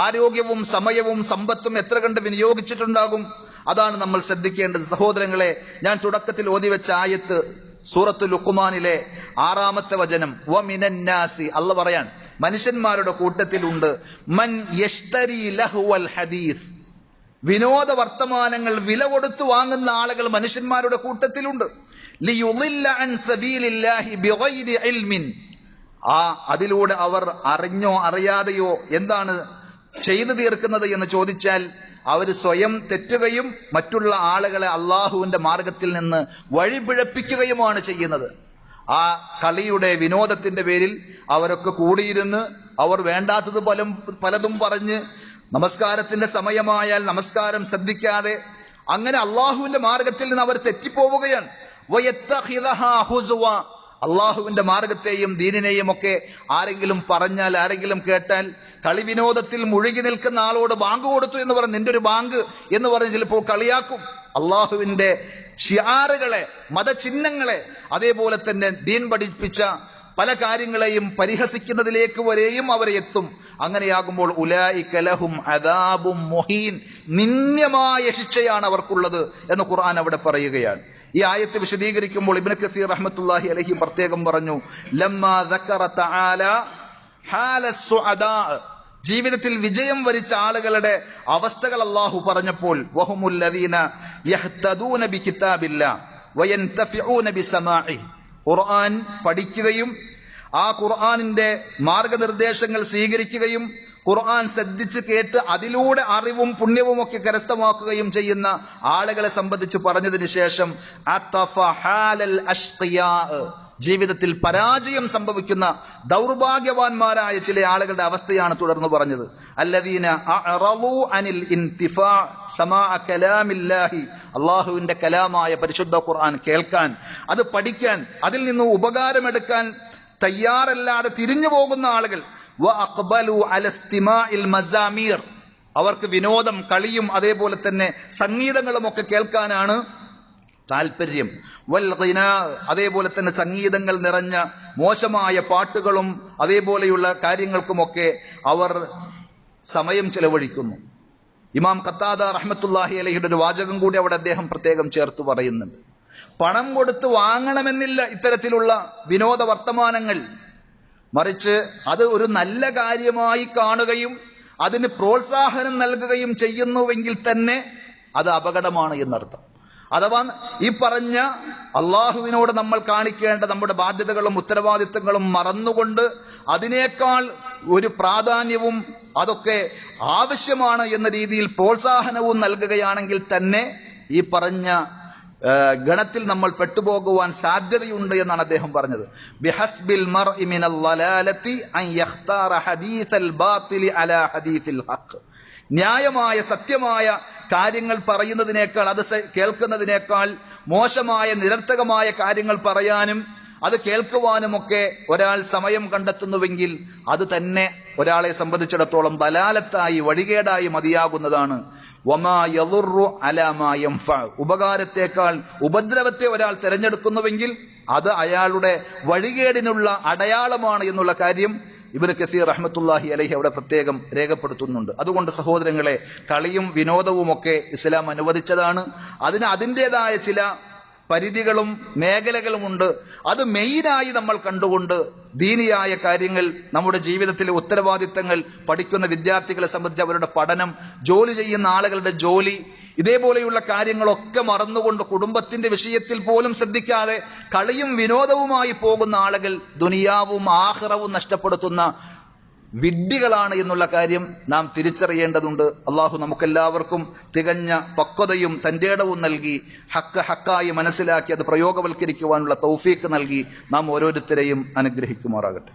ആരോഗ്യവും സമയവും സമ്പത്തും എത്ര കണ്ട് വിനിയോഗിച്ചിട്ടുണ്ടാകും. അതാണ് നമ്മൾ ശ്രദ്ധിക്കേണ്ടത്. സഹോദരങ്ങളെ, ഞാൻ തുടക്കത്തിൽ ഓതിവെച്ച ആയത്ത് സൂറത്തുൽ ലുഖ്മാനിലെ 6-ാമത്തെ വചനം, വമിനന്നാസി, അല്ല പറയാൻ മനുഷ്യന്മാരുടെ കൂട്ടത്തിലുണ്ട്, മൻ യഷ്തരി ലഹ്വൽ ഹദീസ്, വിനോദ വർത്തമാനങ്ങൾ വില കൊടുത്തു വാങ്ങുന്ന ആളുകൾ മനുഷ്യന്മാരുടെ കൂട്ടത്തിലുണ്ട്. ലിയുളില്ല അൻ സബീലില്ലാഹി ബിഗൈരി ഇൽമിൻ, അതിലൂടെ അവർ അറിഞ്ഞോ അറിയാതെയോ എന്താണ് ചെയ്തു തീർക്കുന്നത് എന്ന് ചോദിച്ചാൽ, അവർ സ്വയം തെറ്റുകയും മറ്റുള്ള ആളുകളെ അള്ളാഹുവിന്റെ മാർഗത്തിൽ നിന്ന് വഴിപിഴപ്പിക്കുകയുമാണ് ചെയ്യുന്നത്. ആ കളിയുടെ വിനോദത്തിന്റെ പേരിൽ അവരൊക്കെ കൂടിയിരുന്ന് അവർ വേണ്ടാത്തത് പലതും പറഞ്ഞ്, നമസ്കാരത്തിന്റെ സമയമായാൽ നമസ്കാരം ശ്രദ്ധിക്കാതെ അങ്ങനെ അള്ളാഹുവിന്റെ മാർഗത്തിൽ നിന്ന് അവർ തെറ്റിപ്പോവുകയാണ്. അള്ളാഹുവിന്റെ മാർഗത്തെയും ദീനിനെയും ഒക്കെ ആരെങ്കിലും പറഞ്ഞാൽ, ആരെങ്കിലും കേട്ടാൽ, കളി വിനോദത്തിൽ മുഴുകി നിൽക്കുന്ന ആളോട് ബാങ്ക് കൊടുത്തു എന്ന് പറഞ്ഞ്, നിന്റെ ഒരു ബാങ്ക് എന്ന് പറഞ്ഞ് ചിലപ്പോൾ കളിയാക്കും. അള്ളാഹുവിന്റെ ഷിആറുകളെ, മതചിഹ്നങ്ങളെ, അതേപോലെ തന്നെ ദീൻ പഠിപ്പിച്ച പല കാര്യങ്ങളെയും പരിഹസിക്കുന്നതിലേക്ക് വരെയും അവരെ എത്തും. അങ്ങനെയാകുമ്പോൾ ഉലൈക ലഹും അദാബും മുഹീൻ, നിന്ദ്യമായ ശിക്ഷയാണ് അവർക്കുള്ളത് എന്ന് ഖുർആൻ അവിടെ പറയുകയാണ്. ഈ ആയത്ത് വിശദീകരിക്കുമ്പോൾ ഇബ്നു കസീർ റഹ്മത്തുള്ളാഹി അലൈഹി പ്രത്യേകം പറഞ്ഞു, ലമ്മാ ദക്കറ തആല ഹാലസ് സുഅദാ, ജീവിതത്തിൽ വിജയം വരിച്ച ആളുകളുടെ അവസ്ഥകൾ അല്ലാഹു പറഞ്ഞപ്പോൾ, വഹുമുൽ ലദീന യഹ്തദൂന ബികിതാബില്ലാഹ് വയൻതഫിഊന ബിസമാഇഹി, ഖുർആൻ പഠിക്കുകയും ആ ഖുർആനിന്റെ മാർഗനിർദ്ദേശങ്ങൾ സ്വീകരിക്കുകയും ഖുർആൻ ശ്രദ്ധിച്ച് കേട്ട് അതിലൂടെ അറിവും പുണ്യവും ഒക്കെ കരസ്ഥമാക്കുകയും ചെയ്യുന്ന ആളുകളെ സംബന്ധിച്ച് പറഞ്ഞതിന് ശേഷം ജീവിതത്തിൽ പരാജയം സംഭവിക്കുന്ന ദൗർഭാഗ്യവാന്മാരായ ചില ആളുകളുടെ അവസ്ഥയാണ് തുടർന്ന് പറഞ്ഞത്. അല്ലദീന അഅറളൂ അനിൽ ഇൻതിഫാ സമാഅ കലാമില്ലാഹി, അല്ലാഹുവിന്റെ കലാമായ പരിശുദ്ധ ഖുർആൻ കേൾക്കാൻ, അത് പഠിക്കാൻ, അതിൽ നിന്ന് ഉപകാരമെടുക്കാൻ തയ്യാറല്ലാതെ തിരിഞ്ഞു പോകുന്ന ആളുകൾ. വഅഖ്ബലൂ അലാ ഇസ്തിമാഇൽ മസാമീർ, അവർക്ക് വിനോദം, കളിയും അതേപോലെ തന്നെ സംഗീതങ്ങളും ഒക്കെ കേൾക്കാനാണ് താല്പര്യം. വൽ ഗിനാ, അതേപോലെ തന്നെ സംഗീതങ്ങൾ നിറഞ്ഞ മോശമായ പാട്ടുകളും അതേപോലെയുള്ള കാര്യങ്ങൾക്കുമൊക്കെ അവർ സമയം ചെലവഴിക്കുന്നു. ഇമാം ഖത്താദ റഹ്മത്തുള്ളാഹി അലൈഹിയുടെ ഒരു വാചകം കൂടി അവിടെ അദ്ദേഹം പ്രത്യേകം ചേർത്ത് പറയുന്നുണ്ട്. പണം കൊടുത്ത് വാങ്ങണമെന്നില്ല ഇത്തരത്തിലുള്ള വിനോദ വർത്തമാനങ്ങൾ, മറിച്ച് അത് ഒരു നല്ല കാര്യമായി കാണുകയും അതിന് പ്രോത്സാഹനം നൽകുകയും ചെയ്യുന്നുവെങ്കിൽ തന്നെ അത് അപകടമാണ് എന്നർത്ഥം. അഥവാ ഈ പറഞ്ഞ അള്ളാഹുവിനോട് നമ്മൾ കാണിക്കേണ്ട നമ്മുടെ ബാധ്യതകളും ഉത്തരവാദിത്തങ്ങളും മറന്നുകൊണ്ട് അതിനേക്കാൾ ഒരു പ്രാധാന്യവും അതൊക്കെ ആവശ്യമാണ് എന്ന രീതിയിൽ പ്രോത്സാഹനവും നൽകുകയാണെങ്കിൽ തന്നെ ഈ പറഞ്ഞ ഗണത്തിൽ നമ്മൾ പെട്ടുപോകുവാൻ സാധ്യതയുണ്ട് എന്നാണ് അദ്ദേഹം പറഞ്ഞത്. ബിഹസ്ബിൽ മർഇ മിനൽ ളലാലതി അൻ യഖ്താറ ഹദീസൽ ബാതിലി അലാ ഹദീസിൽ ഹഖ്, ന്യായമായ സത്യമായ കാര്യങ്ങൾ പറയുന്നതിനേക്കാൾ, അത് കേൾക്കുന്നതിനേക്കാൾ മോശമായ നിരർത്ഥകമായ കാര്യങ്ങൾ പറയാനും അത് കേൾക്കുവാനുമൊക്കെ ഒരാൾ സമയം കണ്ടെത്തുന്നുവെങ്കിൽ അത് തന്നെ ഒരാളെ സംബന്ധിച്ചിടത്തോളം ദലാലത്തായി, വഴികേടായി മതിയാകുന്നതാണ്. വമാ യദുറു അലാ മാ യൻഫഅ, ഉപകാരത്തെക്കാൾ ഉപദ്രവത്തെ ഒരാൾ തിരഞ്ഞെടുക്കുന്നുവെങ്കിൽ അത് അയാളുടെ വഴികേടിനുള്ള അടയാളമാണ് എന്നുള്ള കാര്യം ഇബ്നു കസീർ റഹ്മത്തുള്ളാഹി അലൈഹി അവിടെ പ്രത്യേകം രേഖപ്പെടുത്തുന്നുണ്ട്. അതുകൊണ്ട് സഹോദരങ്ങളെ, കളിയും വിനോദവും ഒക്കെ ഇസ്ലാം അനുവദിച്ചതാണ്. അതിന് അതിൻ്റെതായ ചില പരിധികളും മേഖലകളുമുണ്ട്. അത് മെയിനായി നമ്മൾ കണ്ടുകൊണ്ട് ദീനിയായ കാര്യങ്ങൾ, നമ്മുടെ ജീവിതത്തിലെ ഉത്തരവാദിത്തങ്ങൾ, പഠിക്കുന്ന വിദ്യാർത്ഥികളെ സംബന്ധിച്ച് അവരുടെ പഠനം, ജോലി ചെയ്യുന്ന ആളുകളുടെ ജോലി, ഇതേപോലെയുള്ള കാര്യങ്ങളൊക്കെ മറന്നുകൊണ്ട് കുടുംബത്തിന്റെ വിഷയത്തിൽ പോലും ശ്രദ്ധിക്കാതെ കളിയും വിനോദവുമായി പോകുന്ന ആളുകൾ ദുനിയാവും ആഖിറവും നഷ്ടപ്പെടുത്തുന്ന വിഡ്ഢികളാണ് എന്നുള്ള കാര്യം നാം തിരിച്ചറിയേണ്ടതുണ്ട്. അള്ളാഹു നമുക്കെല്ലാവർക്കും തികഞ്ഞ പക്വതയും തന്റേടവും നൽകി ഹക്ക് ഹക്കായി മനസ്സിലാക്കി അത് പ്രയോഗവൽക്കരിക്കുവാനുള്ള തൗഫീക്ക് നൽകി നാം ഓരോരുത്തരെയും അനുഗ്രഹിക്കുമാറാകട്ടെ.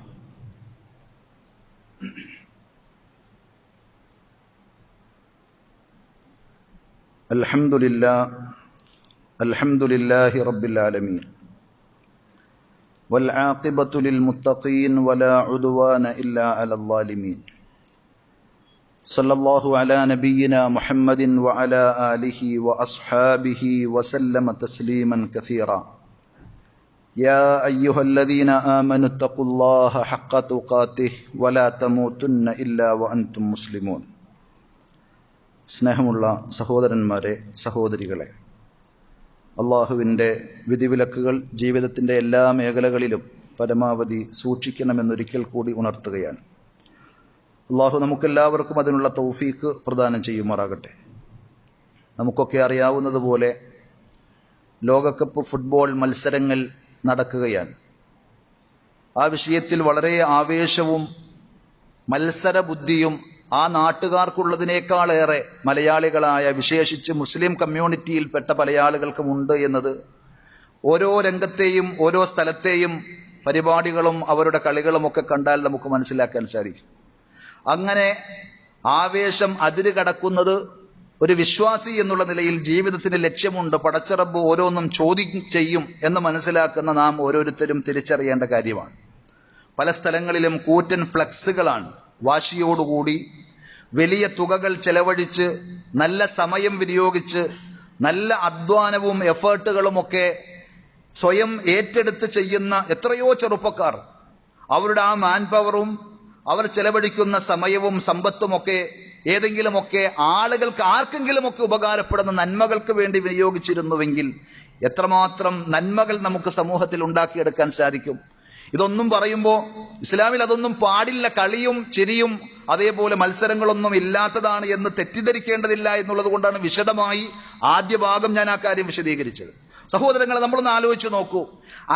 അൽഹംദുലില്ലാഹി റബ്ബിൽ ആലമീൻ والعاقبة للمتقين ولا عدوان إلا على الظالمين صلى الله على نبينا محمد وعلى آله وأصحابه وسلم تسليما كثيرا يا أيها الذين آمنوا اتقوا الله حق تقاته ولا تموتن إلا وأنتم مسلمون. സ്നേഹമുള്ള സഹോദരന്മാരെ, സഹോദരികളെ, അള്ളാഹുവിൻ്റെ വിധിവിലക്കുകൾ ജീവിതത്തിൻ്റെ എല്ലാ മേഖലകളിലും പരമാവധി സൂക്ഷിക്കണമെന്നൊരിക്കൽ കൂടി ഉണർത്തുകയാണ്. അള്ളാഹു നമുക്കെല്ലാവർക്കും അതിനുള്ള തൗഫീക്ക് പ്രദാനം ചെയ്യുമാറാകട്ടെ. നമുക്കൊക്കെ അറിയാവുന്നതുപോലെ ലോകകപ്പ് ഫുട്ബോൾ മത്സരങ്ങൾ നടക്കുകയാണ്. ആ വിഷയത്തിൽ വളരെ ആവേശവും മത്സര ബുദ്ധിയും ആ നാട്ടുകാർക്കുള്ളതിനേക്കാളേറെ മലയാളികളായ, വിശേഷിച്ച് മുസ്ലിം കമ്മ്യൂണിറ്റിയിൽപ്പെട്ട പല ആളുകൾക്കും ഉണ്ട് എന്നത് ഓരോ രംഗത്തെയും ഓരോ സ്ഥലത്തെയും പരിപാടികളും അവരുടെ കളികളും ഒക്കെ കണ്ടാൽ നമുക്ക് മനസ്സിലാക്കാൻ സാധിക്കും. അങ്ങനെ ആവേശം അതിര് കടക്കുന്നത് ഒരു വിശ്വാസി എന്നുള്ള നിലയിൽ ജീവിതത്തിന് ലക്ഷ്യമുണ്ട്, പടച്ചറബ് ഓരോന്നും ചോദ്യം ചെയ്യും എന്ന് മനസ്സിലാക്കുന്ന നാം ഓരോരുത്തരും തിരിച്ചറിയേണ്ട കാര്യമാണ്. പല സ്ഥലങ്ങളിലും കൂറ്റൻ ഫ്ലക്സുകളാണ്. വാശിയോടുകൂടി വലിയ തുകകൾ ചെലവഴിച്ച് നല്ല സമയം വിനിയോഗിച്ച് നല്ല അധ്വാനവും എഫേർട്ടുകളുമൊക്കെ സ്വയം ഏറ്റെടുത്ത് ചെയ്യുന്ന എത്രയോ ചെറുപ്പക്കാർ അവരുടെ ആ മാൻ പവറും അവർ ചെലവഴിക്കുന്ന സമയവും സമ്പത്തുമൊക്കെ ഏതെങ്കിലുമൊക്കെ ആളുകൾക്ക് ആർക്കെങ്കിലുമൊക്കെ ഉപകാരപ്പെടുന്ന നന്മകൾക്ക് വേണ്ടി വിനിയോഗിച്ചിരുന്നുവെങ്കിൽ എത്രമാത്രം നന്മകൾ നമുക്ക് സമൂഹത്തിൽ ഉണ്ടാക്കിയെടുക്കാൻ സാധിക്കും. ഇതൊന്നും പറയുമ്പോൾ ഇസ്ലാമിൽ അതൊന്നും പാടില്ല, കളിയും ചിരിയും അതേപോലെ മത്സരങ്ങളൊന്നും ഇല്ലാത്തതാണ് എന്ന് തെറ്റിദ്ധരിക്കേണ്ടതില്ല എന്നുള്ളത് കൊണ്ടാണ് വിശദമായി ആദ്യ ഭാഗം ഞാൻ ആ കാര്യം വിശദീകരിച്ചത്. സഹോദരങ്ങളെ, നമ്മളൊന്ന് ആലോചിച്ച് നോക്കൂ.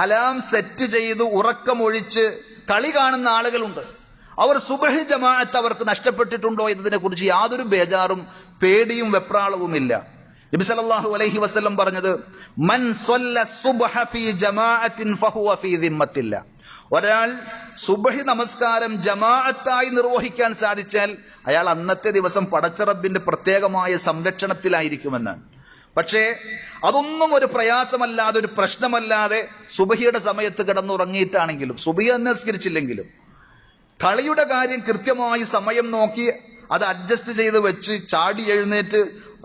അലാം സെറ്റ് ചെയ്ത് ഉറക്കമൊഴിച്ച് കളി കാണുന്ന ആളുകളുണ്ട്. അവർ സുബ്ഹി ജമാഅത്ത് അവർക്ക് നഷ്ടപ്പെട്ടിട്ടുണ്ടോ എന്നതിനെ കുറിച്ച് യാതൊരു ബേജാറും പേടിയും വെപ്രാളവുമില്ല. നബി സല്ലല്ലാഹു അലൈഹി വസല്ലം പറഞ്ഞത്, മൻ സ്വല്ല സുബ്ഹ ഫീ ജമാഅത്തിൻ ഫഹുവ ഫീ ദിമ്മത്തില്ല. ഒരാൾ സുബ്ഹി നമസ്കാരം ജമാഅത്തായി നിർവഹിക്കാൻ സാധിച്ചാൽ അയാൾ അന്നത്തെ ദിവസം പടച്ച റബ്ബിന്റെ പ്രത്യേകമായ സംരക്ഷണത്തിലായിരിക്കുമെന്നാണ്. പക്ഷേ അതൊന്നും ഒരു പ്രയാസമല്ലാതെ, ഒരു പ്രശ്നമല്ലാതെ സുബ്ഹിയുടെ സമയത്ത് കിടന്നുറങ്ങിയിട്ടാണെങ്കിലും, സുബ്ഹി നിസ്കരിച്ചില്ലെങ്കിലും, കളിയുടെ കാര്യം കൃത്യമായി സമയം നോക്കി അത് അഡ്ജസ്റ്റ് ചെയ്ത് വെച്ച് ചാടി എഴുന്നേറ്റ്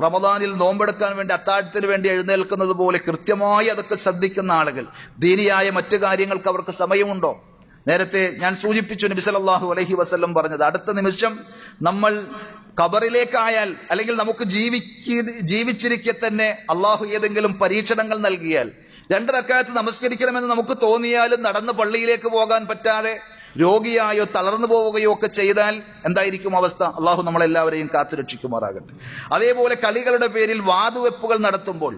റമദാനിൽ നോമ്പെടുക്കാൻ വേണ്ടി അത്താഴത്തിന് വേണ്ടി എഴുന്നേൽക്കുന്നത് പോലെ കൃത്യമായി അതൊക്കെ ശ്രദ്ധിക്കുന്ന ആളുകൾ, ദീനിയായ മറ്റു കാര്യങ്ങൾക്ക് അവർക്ക് സമയമുണ്ടോ? നേരത്തെ ഞാൻ സൂചിപ്പിച്ചു, നബി സല്ലല്ലാഹു അലൈഹി വസല്ലം പറഞ്ഞത്, അടുത്ത നിമിഷം നമ്മൾ ഖബറിലേക്കായാൽ അല്ലെങ്കിൽ നമുക്ക് ജീവിച്ചിരിക്കെ തന്നെ അള്ളാഹു ഏതെങ്കിലും പരീക്ഷണങ്ങൾ നൽകിയാൽ, 2 റക്അത്ത് നമസ്കരിക്കണമെന്ന് നമുക്ക് തോന്നിയാലും നടന്ന് പള്ളിയിലേക്ക് പോകാൻ പറ്റാതെ രോഗിയായോ തളർന്നു പോവുകയോ ഒക്കെ ചെയ്താൽ എന്തായിരിക്കും അവസ്ഥ? അള്ളാഹു നമ്മളെല്ലാവരെയും കാത്തുരക്ഷിക്കുമാറാകട്ടെ. അതേപോലെ കളികളുടെ പേരിൽ വാതുവെപ്പുകൾ നടത്തുമ്പോൾ,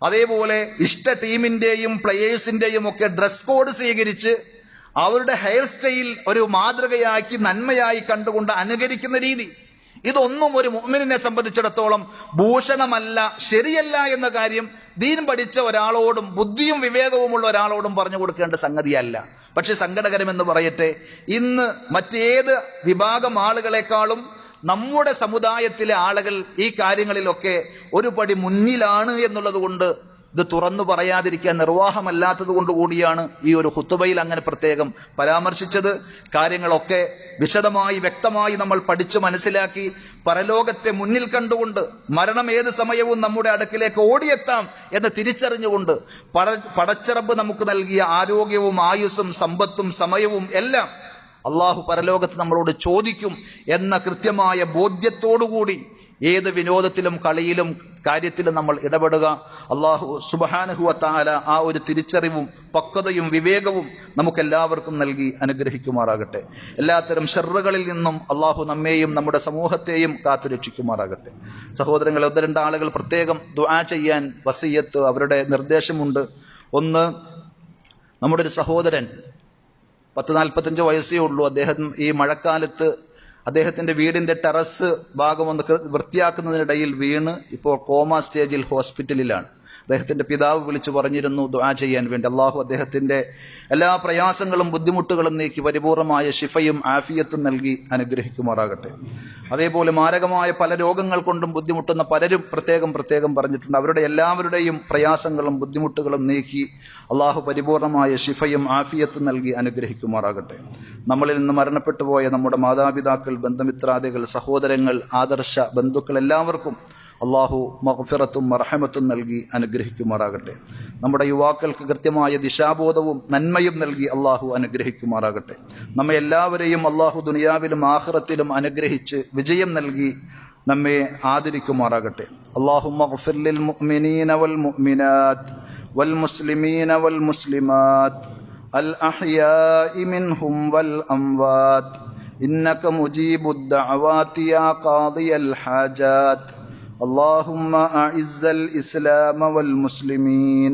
അതേപോലെ ഇഷ്ട ടീമിന്റെയും പ്ലെയേഴ്സിന്റെയും ഒക്കെ ഡ്രസ് കോഡ് സ്വീകരിച്ച് അവരുടെ ഹെയർ സ്റ്റൈൽ ഒരു മാതൃകയാക്കി നന്മയായി കണ്ടുകൊണ്ട് അനുകരിക്കുന്ന രീതി, ഇതൊന്നും ഒരു മുഅ്മിനിനെ സംബന്ധിച്ചിടത്തോളം ഭൂഷണമല്ല, ശരിയല്ല എന്ന കാര്യം ദീൻ പഠിച്ച ഒരാളോടും ബുദ്ധിയും വിവേകവുമുള്ള ഒരാളോടും പറഞ്ഞു കൊടുക്കേണ്ട സംഗതിയല്ല. പക്ഷെ സങ്കടകരമെന്ന് പറയട്ടെ, ഇന്ന് മറ്റേത് വിഭാഗം ആളുകളെക്കാളും നമ്മുടെ സമുദായത്തിലെ ആളുകൾ ഈ കാര്യങ്ങളിലൊക്കെ ഒരു പടി മുന്നിലാണ് എന്നുള്ളത് കൊണ്ട് ഇത് തുറന്നു പറയാതിരിക്കാൻ നിർവാഹമല്ലാത്തത് കൊണ്ട് കൂടിയാണ് ഈ ഒരു ഖുതുബയിൽ അങ്ങനെ പ്രത്യേകം പരാമർശിച്ചത്. കാര്യങ്ങളൊക്കെ വിശദമായി വ്യക്തമായി നമ്മൾ പഠിച്ചു മനസ്സിലാക്കി പരലോകത്തെ മുന്നിൽ കണ്ടുകൊണ്ട് മരണം ഏത് സമയവും നമ്മുടെ അടുക്കിലേക്ക് ഓടിയെത്താം എന്ന് തിരിച്ചറിഞ്ഞുകൊണ്ട് പടച്ചറബ് നമുക്ക് നൽകിയ ആരോഗ്യവും ആയുസ്സും സമ്പത്തും സമയവും എല്ലാം അള്ളാഹു പരലോകത്ത് നമ്മളോട് ചോദിക്കും എന്ന കൃത്യമായ ബോധ്യത്തോടുകൂടി ഏത് വിനോദത്തിലും കളിയിലും കാര്യത്തിലും നമ്മൾ ഇടപെടുക. അള്ളാഹു സുബ്ഹാനഹു വ തആല ആ ഒരു തിരിച്ചറിവും പക്വതയും വിവേകവും നമുക്കെല്ലാവർക്കും നൽകി അനുഗ്രഹിക്കുമാറാകട്ടെ. എല്ലാത്തരം ഷർറുകളിൽ നിന്നും അള്ളാഹു നമ്മെയും നമ്മുടെ സമൂഹത്തെയും കാത്തുരക്ഷിക്കുമാറാകട്ടെ. സഹോദരങ്ങൾ, 1-2 ആളുകൾ പ്രത്യേകം ദുആ ചെയ്യാൻ വസിയത്ത്, അവരുടെ നിർദ്ദേശമുണ്ട്. ഒന്ന്, നമ്മുടെ ഒരു സഹോദരൻ 40-45 വയസ്സേ ഉള്ളൂ. അദ്ദേഹം ഈ മഴക്കാലത്ത് അദ്ദേഹത്തിന്റെ വീടിന്റെ ടെറസ് ഭാഗം ഒന്ന് വൃത്തിയാക്കുന്നതിനിടയിൽ വീണ് ഇപ്പോൾ കോമ സ്റ്റേജിൽ ഹോസ്പിറ്റലിലാണ്. അദ്ദേഹത്തിന്റെ പിതാവ് വിളിച്ചു പറഞ്ഞിരുന്നു ദുആ ചെയ്യാൻ വേണ്ടി. അള്ളാഹു അദ്ദേഹത്തിന്റെ എല്ലാ പ്രയാസങ്ങളും ബുദ്ധിമുട്ടുകളും നീക്കി പരിപൂർണമായ ശിഫയും ആഫിയത്തും നൽകി അനുഗ്രഹിക്കുമാറാകട്ടെ. അതേപോലെ മാരകമായ പല രോഗങ്ങൾ കൊണ്ടും ബുദ്ധിമുട്ടുന്ന പലരും പ്രത്യേകം പറഞ്ഞിട്ടുണ്ട്. അവരുടെ എല്ലാവരുടെയും പ്രയാസങ്ങളും ബുദ്ധിമുട്ടുകളും നീക്കി അള്ളാഹു പരിപൂർണമായ ശിഫയും ആഫിയത്തും നൽകി അനുഗ്രഹിക്കുമാറാകട്ടെ. നമ്മളിൽ നിന്ന് മരണപ്പെട്ടു പോയ നമ്മുടെ മാതാപിതാക്കൾ, ബന്ധുമിത്രാദികൾ, സഹോദരങ്ങൾ, ആദർശ ബന്ധുക്കൾ എല്ലാവർക്കും അള്ളാഹു മഗ്ഫിറത്തും മർഹമത്തും നൽകി അനുഗ്രഹിക്കുമാറാകട്ടെ. നമ്മുടെ യുവാക്കൾക്ക് കൃത്യമായ ദിശാബോധവും നന്മയും നൽകി അള്ളാഹു അനുഗ്രഹിക്കുമാറാകട്ടെ. നമ്മെ എല്ലാവരെയും അള്ളാഹു ദുനിയാവിലും ആഖിറത്തിലും അനുഗ്രഹിച്ച് വിജയം നൽകി നമ്മെ ആദരിക്കുമാറാകട്ടെ. അല്ലാഹുമ്മ ഗ്ഫിർ ലിൽ മുഅ്മിനീന വൽ മുഅ്മിനാത്ത് വൽ മുസ്ലിമീന വൽ മുസ്ലിമാത്ത് അൽ അഹ്യാഇ മിൻഹും വൽ അംവാത്ത് ഇന്നക മുജീബുദ് ദഅവാതി യാ ഖാദിയൽ ഹാജാത്ത്. اللهم أعز الإسلام والمسلمين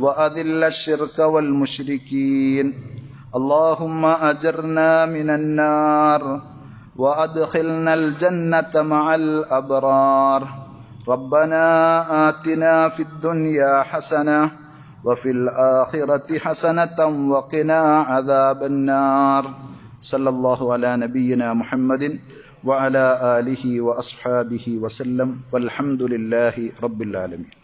وأذل الشرك والمشركين. اللهم أجرنا من النار وأدخلنا الجنة مع الأبرار. ربنا آتنا في الدنيا حسنة وفي الآخرة حسنة وقنا عذاب النار. صلى الله على نبينا محمد وعلى آله وأصحابه وسلم والحمد لله رب العالمين.